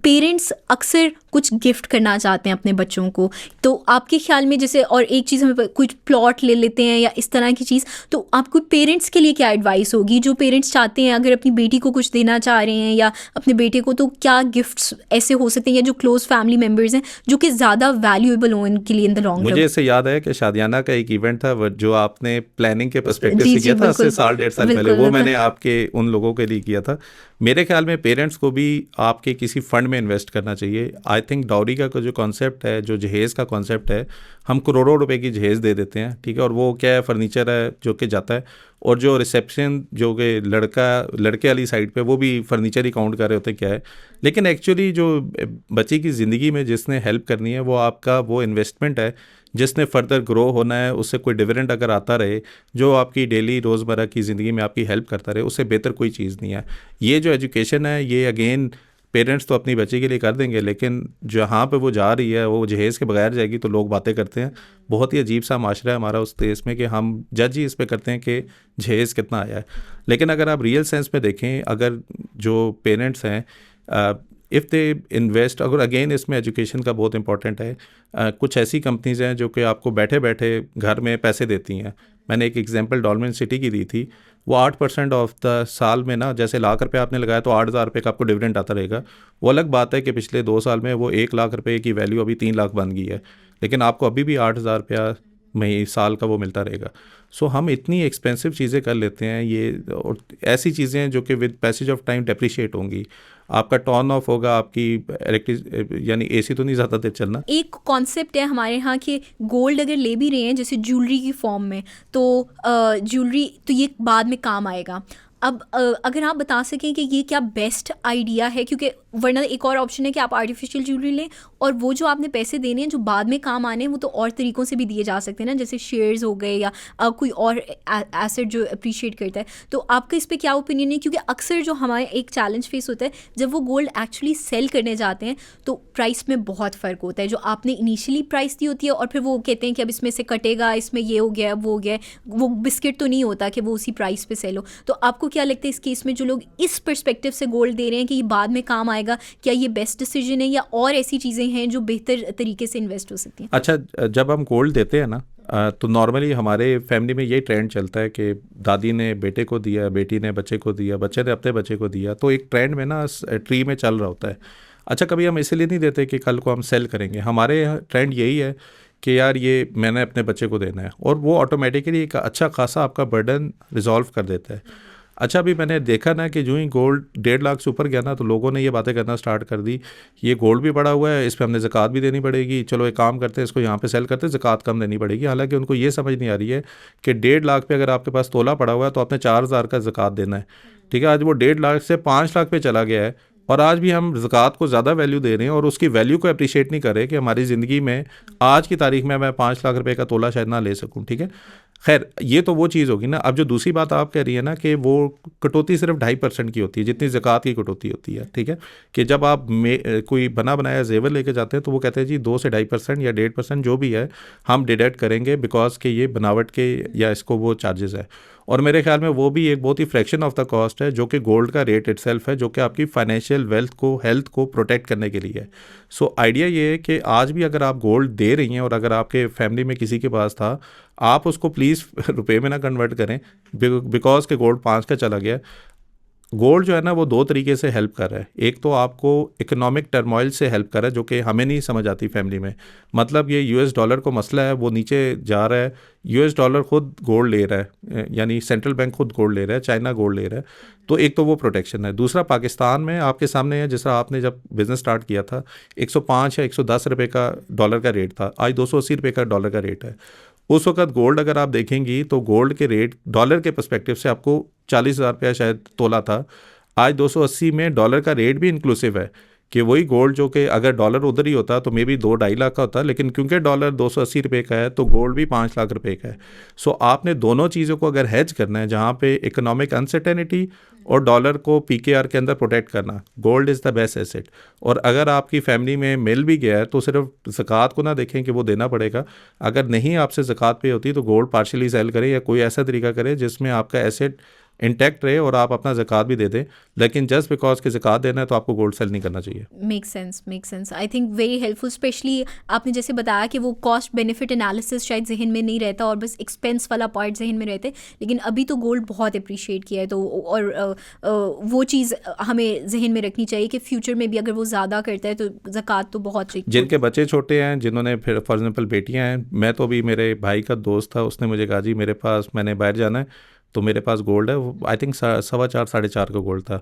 पेरेंट्स अक्सर कुछ गिफ्ट करना चाहते हैं अपने बच्चों को, तो आपके ख्याल में जैसे, और एक चीज़ हमें कुछ प्लॉट ले लेते हैं या इस तरह की चीज़, तो आपको पेरेंट्स के लिए क्या एडवाइस होगी जो पेरेंट्स चाहते हैं अगर अपनी बेटी को कुछ देना चाह रहे हैं या अपने बेटे को, तो क्या गिफ्ट्स ऐसे हो सकते हैं, या जो क्लोज फैमिली मेम्बर्स हैं जो कि ज़्यादा वैल्यूएबल हो इनके लिए इन द लॉन्ग मुझे टर्म। इससे याद है कि शादियाना का एक इवेंट था जो आपने प्लानिंग के पर्सपेक्टिव जी, से जी, किया था, बिल्कुल, आज से साल 1.5 साल पहले। बिल्कुल, वो बिल्कुल। मैंने आपके उन लोगों के लिए किया था। मेरे ख्याल में पेरेंट्स को भी आपके किसी फंड में इन्वेस्ट करना चाहिए। आई थिंक डाउरी का जो कॉन्सेप्ट है, जो जहेज़ का कॉन्सेप्ट है, हम करोड़ों रुपए की जहेज़ दे देते हैं, ठीक है, और वो क्या है, फर्नीचर है जो कि जाता है, और जो रिसेप्शन जो कि लड़के वाली साइड पे, वो भी फर्नीचर ही काउंट कर रहे होते हैं क्या है। लेकिन एक्चुअली जो बच्चे की ज़िंदगी में जिसने हेल्प करनी है, वो आपका वो इन्वेस्टमेंट है जिसने फर्दर ग्रो होना है। उससे कोई डिविडेंड अगर आता रहे जो आपकी डेली रोज़मर्रा की ज़िंदगी में आपकी हेल्प करता रहे, उससे बेहतर कोई चीज़ नहीं है। ये जो एजुकेशन है, ये अगेन पेरेंट्स तो अपनी बच्ची के लिए कर देंगे, लेकिन जहाँ पे वो जा रही है वो जहेज़ के बगैर जाएगी तो लोग बातें करते हैं। बहुत ही अजीब सा माशरा है हमारा उस देश में कि हम जज ही इस पे करते हैं कि जहेज़ कितना आया है। लेकिन अगर आप रियल सेंस में देखें, अगर जो पेरेंट्स हैं, इफ़ दे इन्वेस्ट, अगर अगेन इसमें एजुकेशन का बहुत इंपॉर्टेंट है। कुछ ऐसी कंपनीज़ हैं जो कि आपको बैठे बैठे घर में पैसे देती हैं। मैंने एक एग्जांपल डॉलमेन सिटी की दी थी। वो 8% ऑफ द साल में ना, जैसे ₹1,00,000 आपने लगाया तो 8,000 रुपये का आपको डिविडेंड आता रहेगा। वो अलग बात है कि पिछले 2 साल में वो 1,00,000 रुपये की वैल्यू अभी 3 लाख बन गई है, लेकिन आपको अभी भी 8,000 रुपया मही साल का वो मिलता रहेगा। सो हम इतनी एक्सपेंसिव चीज़ें कर लेते हैं ये, और ऐसी चीज़ें हैं जो कि with passage of time depreciate होंगी। आपका टर्न ऑफ होगा, आपकी इलेक्ट्रिक यानी एसी तो नहीं ज़्यादा देर चलना। एक कॉन्सेप्ट है हमारे यहाँ कि गोल्ड अगर ले भी रहे हैं जैसे ज्वेलरी की फॉर्म में, तो ज्वेलरी तो ये बाद में काम आएगा। अब अगर आप बता सकें कि ये क्या बेस्ट आइडिया है, क्योंकि वरना एक और ऑप्शन है कि आप आर्टिफिशियल ज्वेलरी लें और वो जो आपने पैसे देने हैं जो बाद में काम आने हैं वो तो और तरीक़ों से भी दिए जा सकते हैं ना, जैसे शेयर्स हो गए या कोई और एसेट जो अप्रिशिएट करता है। तो आपका इस पे क्या ओपिनियन है, क्योंकि अक्सर जो हमारे एक चैलेंज फेस होता है जब वो गोल्ड एक्चुअली सेल करने जाते हैं तो प्राइस में बहुत फ़र्क होता है। जो आपने इनिशियली प्राइस दी होती है और फिर वो कहते हैं कि अब इसमें से कटेगा, इसमें ये हो गया, वो हो गया, वो बिस्किट तो नहीं होता कि वो उसी प्राइस पे सेल हो। तो आपको क्या लगता है इस केस में जो लोग इस पर्सपेक्टिव से गोल्ड दे रहे हैं कि ये बाद में काम आएगा, क्या ये बेस्ट डिसीजन है या और ऐसी चीज़ें हैं जो बेहतर तरीके से इन्वेस्ट हो सकती हैं? अच्छा, जब हम गोल्ड देते हैं ना, तो नॉर्मली हमारे फैमिली में यही ट्रेंड चलता है कि दादी ने बेटे को दिया, बेटी ने बच्चे को दिया, बच्चे ने अपने बच्चे को दिया, तो एक ट्रेंड में ना ट्री में चल रहा होता है। अच्छा, कभी हम इसलिए नहीं देते कि कल को हम सेल करेंगे। हमारे यहाँ ट्रेंड यही है कि यार ये मैंने अपने बच्चे को देना है, और वो ऑटोमेटिकली एक अच्छा खासा आपका बर्डन रिजॉल्व कर देता है। अच्छा, अभी मैंने देखा ना कि जो ही गोल्ड 1.5 लाख से ऊपर गया ना, तो लोगों ने ये बातें करना स्टार्ट कर दी, ये गोल्ड भी पड़ा हुआ है, इस पर हमने ज़कात भी देनी पड़ेगी, चलो एक काम करते हैं इसको यहाँ पे सेल करते हैं, ज़कात कम देनी पड़ेगी। हालांकि उनको ये समझ नहीं आ रही है कि 1.5 लाख पे अगर आपके पास तोला पड़ा हुआ है तो आपने 4,000 का ज़कात देना है, ठीक है। आज वो 1.5 लाख से 5 लाख पे चला गया है, और आज भी हम ज़कात को ज़्यादा वैल्यू दे रहे हैं और उसकी वैल्यू को अप्रिशिएट नहीं कर रहे कि हमारी ज़िंदगी में आज की तारीख में मैं 5 लाख रुपए का तोला शायद ना ले सकूं, ठीक है। खैर, ये तो वो चीज़ होगी ना। अब जो दूसरी बात आप कह रही है ना कि वो कटौती सिर्फ 2.5% की होती है, जितनी ज़कात की कटौती होती है, ठीक है, कि जब आप कोई बना बनाया जेवर लेके जाते हैं तो वो कहते हैं जी 2 से 2.5% या 1.5% जो भी है हम डिडक्ट करेंगे, बिकॉज के ये बनावट के या इसको वो चार्जेस है। और मेरे ख्याल में वो भी एक बहुत ही फ्रैक्शन ऑफ द कॉस्ट है जो कि गोल्ड का रेट इटसेल्फ है, जो कि आपकी फाइनेंशियल वेल्थ को, हेल्थ को प्रोटेक्ट करने के लिए है। सो आइडिया ये है कि आज भी अगर आप गोल्ड दे रही हैं और अगर आपके फैमिली में किसी के पास था, आप उसको प्लीज़ रुपए में ना कन्वर्ट करें, बिकॉज के गोल्ड 5 का चला गया। गोल्ड जो है ना वो 2 तरीके से हेल्प कर रहा है। एक तो आपको इकोनॉमिक टर्मोइल से हेल्प कर रहा है जो कि हमें नहीं समझ आती फैमिली में। मतलब ये यूएस डॉलर को मसला है, वो नीचे जा रहा है, यूएस डॉलर खुद गोल्ड ले रहा है, यानी सेंट्रल बैंक खुद गोल्ड ले रहा है, चाइना गोल्ड ले रहा है, तो एक तो वो प्रोटेक्शन है। दूसरा, पाकिस्तान में आपके सामने है, जिस तरह आपने जब बिज़नेस स्टार्ट किया था 105 या 110 रुपये का डॉलर का रेट था, आज 280 रुपये का डॉलर का रेट है। उस वक्त गोल्ड अगर आप देखेंगी तो गोल्ड के रेट डॉलर के पर्सपेक्टिव से आपको 40,000 रुपया शायद तोला था। आज 280 में डॉलर का रेट भी इंक्लूसिव है कि वही गोल्ड जो कि अगर डॉलर उधर ही होता तो मे बी 2-2.5 लाख का होता, लेकिन क्योंकि डॉलर 280 रुपये का है तो गोल्ड भी 5 लाख रुपए का है। सो आपने दोनों चीज़ों को अगर हेज करना है, जहाँ पे इकोनॉमिक अनसर्टेनिटी और डॉलर को पीकेआर के अंदर प्रोटेक्ट करना, gold is the best asset. और अगर आपकी फैमिली में मिल भी गया है तो सिर्फ ज़कात को ना देखें कि वो देना पड़ेगा, अगर नहीं आपसे ज़कात पे होती तो गोल्ड पार्शली सेल करें या कोई ऐसा तरीका करें जिसमें आपका एसेट इंटैक्ट रहे और आप अपना ज़कात भी दे दें। लेकिन जस्ट बिकॉज कि ज़कात देना है तो आपको गोल्ड सेल नहीं करना चाहिए। Make sense I think very helpful, specially आपने जैसे बताया कि वो कॉस्ट बेनिफिट एनालिसिस शायद जहन में नहीं रहता और बस एक्सपेंस वाला पार्ट जहन में रहते, लेकिन अभी तो गोल्ड बहुत अप्रिशिएट किया है तो और वो चीज़ हमें जहन में रखनी चाहिए कि फ्यूचर में भी अगर वो ज़्यादा करता है तो ज़कात तो बहुत जिनके बच्चे छोटे हैं, जिन्होंने फिर फॉर एग्जाम्पल बेटियां हैं, मैं तो अभी मेरे भाई का दोस्त था, उसने मुझे कहा जी मेरे पास, मैंने बाहर जाना है तो मेरे पास गोल्ड है, आई थिंक 4.25 साढ़े 4 का गोल्ड था।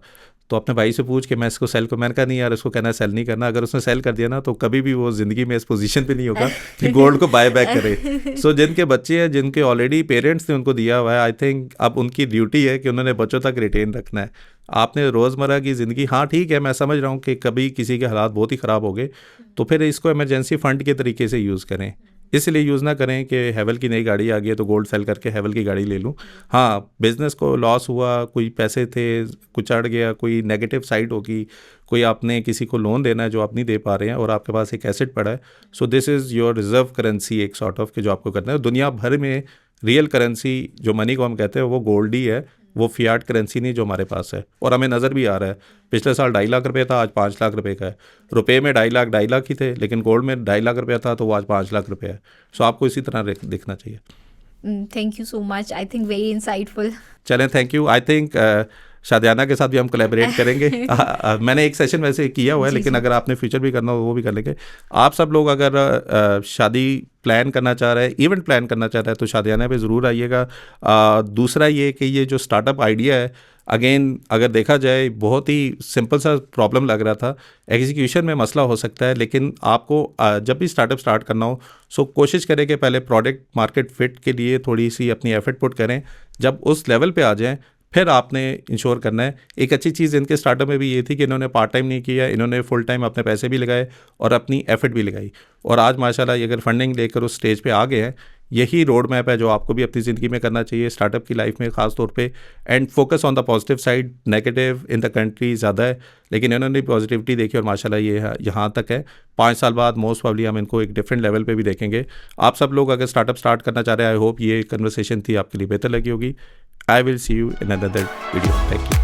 तो अपने भाई से पूछ के मैं इसको सेल को, मैंने कहा नहीं यार इसको कहना सेल नहीं करना, अगर उसने सेल कर दिया ना तो कभी भी वो ज़िंदगी में इस पोजीशन पे नहीं होगा कि गोल्ड को बाय बैक करे। सो जिनके बच्चे हैं, जिनके ऑलरेडी पेरेंट्स ने उनको दिया हुआ है, आई थिंक अब उनकी ड्यूटी है कि उन्होंने बच्चों तक रिटेन रखना है। आपने रोज़मर्रा की ज़िंदगी, हाँ ठीक है मैं समझ रहा हूँ कि कभी किसी के हालात बहुत ही ख़राब हो गए तो फिर इसको इमरजेंसी फ़ंड के तरीके से यूज़ करें, इसलिए यूज़ ना करें कि हेवल की नई गाड़ी आ गई है तो गोल्ड सेल करके हेवल की गाड़ी ले लूँ। हाँ, बिज़नेस को लॉस हुआ, कोई पैसे थे कुछ अड़ गया, कोई नेगेटिव साइड होगी, कोई आपने किसी को लोन देना है जो आप नहीं दे पा रहे हैं और आपके पास एक एसेट पड़ा है, so this is your reserve currency, एक सॉर्ट ऑफ कि जो आपको करना है। दुनिया भर में रियल करेंसी जो मनी को हम कहते हैं वो गोल्ड ही है, वो फियाट करेंसी नहीं जो हमारे पास है। और हमें नज़र भी आ रहा है, पिछले साल 2.5 लाख रुपये था, आज 5 लाख रुपए का है। रुपए में 2.5 लाख ही थे, लेकिन गोल्ड में 2.5 लाख रुपया था तो वो आज 5 लाख रुपये है। सो आपको इसी तरह देखना चाहिए। Thank you so much, I think very insightful. चलें, थैंक यू। आई थिंक शादियाना के साथ भी हम कोलैबोरेट करेंगे। मैंने एक सेशन वैसे किया हुआ है, लेकिन अगर आपने फ्यूचर भी करना हो वो भी कर लेंगे। आप सब लोग अगर शादी प्लान करना चाह रहे हैं, इवेंट प्लान करना चाह रहे हैं तो शादियाना पे ज़रूर आइएगा। दूसरा ये कि ये जो स्टार्टअप आइडिया है, अगेन अगर देखा जाए बहुत ही सिंपल सा प्रॉब्लम लग रहा था, एग्जीक्यूशन में मसला हो सकता है, लेकिन आपको जब भी स्टार्टअप स्टार्ट करना हो सो कोशिश करें कि पहले प्रोडक्ट मार्केट फिट के लिए थोड़ी सी अपनी एफर्ट पुट करें। जब उस लेवल पे आ जाएं फिर आपने इंश्योर करना है। एक अच्छी चीज़ इनके स्टार्टअप में भी ये थी कि इन्होंने पार्ट टाइम नहीं किया, इन्होंने फुल टाइम अपने पैसे भी लगाए और अपनी एफर्ट भी लगाई, और आज माशाल्लाह ये अगर फंडिंग लेकर उस स्टेज पे आ गए हैं, यही रोड मैप है जो आपको भी अपनी ज़िंदगी में करना चाहिए, स्टार्टअप की लाइफ में ख़ास तौर पे। And focus on the positive side, negative in the country ज़्यादा है, लेकिन इन्होंने पॉजिटिविटी देखी और माशाल्लाह ये यहाँ तक है। 5 साल बाद मोस्ट प्रॉब्ली हम इनको एक डिफरेंट लेवल पे भी देखेंगे। आप सब लोग अगर स्टार्टअप स्टार्ट करना चाह रहे हैं, आई होप ये कन्वर्सेशन थी आपके लिए बेहतर लगी होगी। I will see you in another video. Thank you.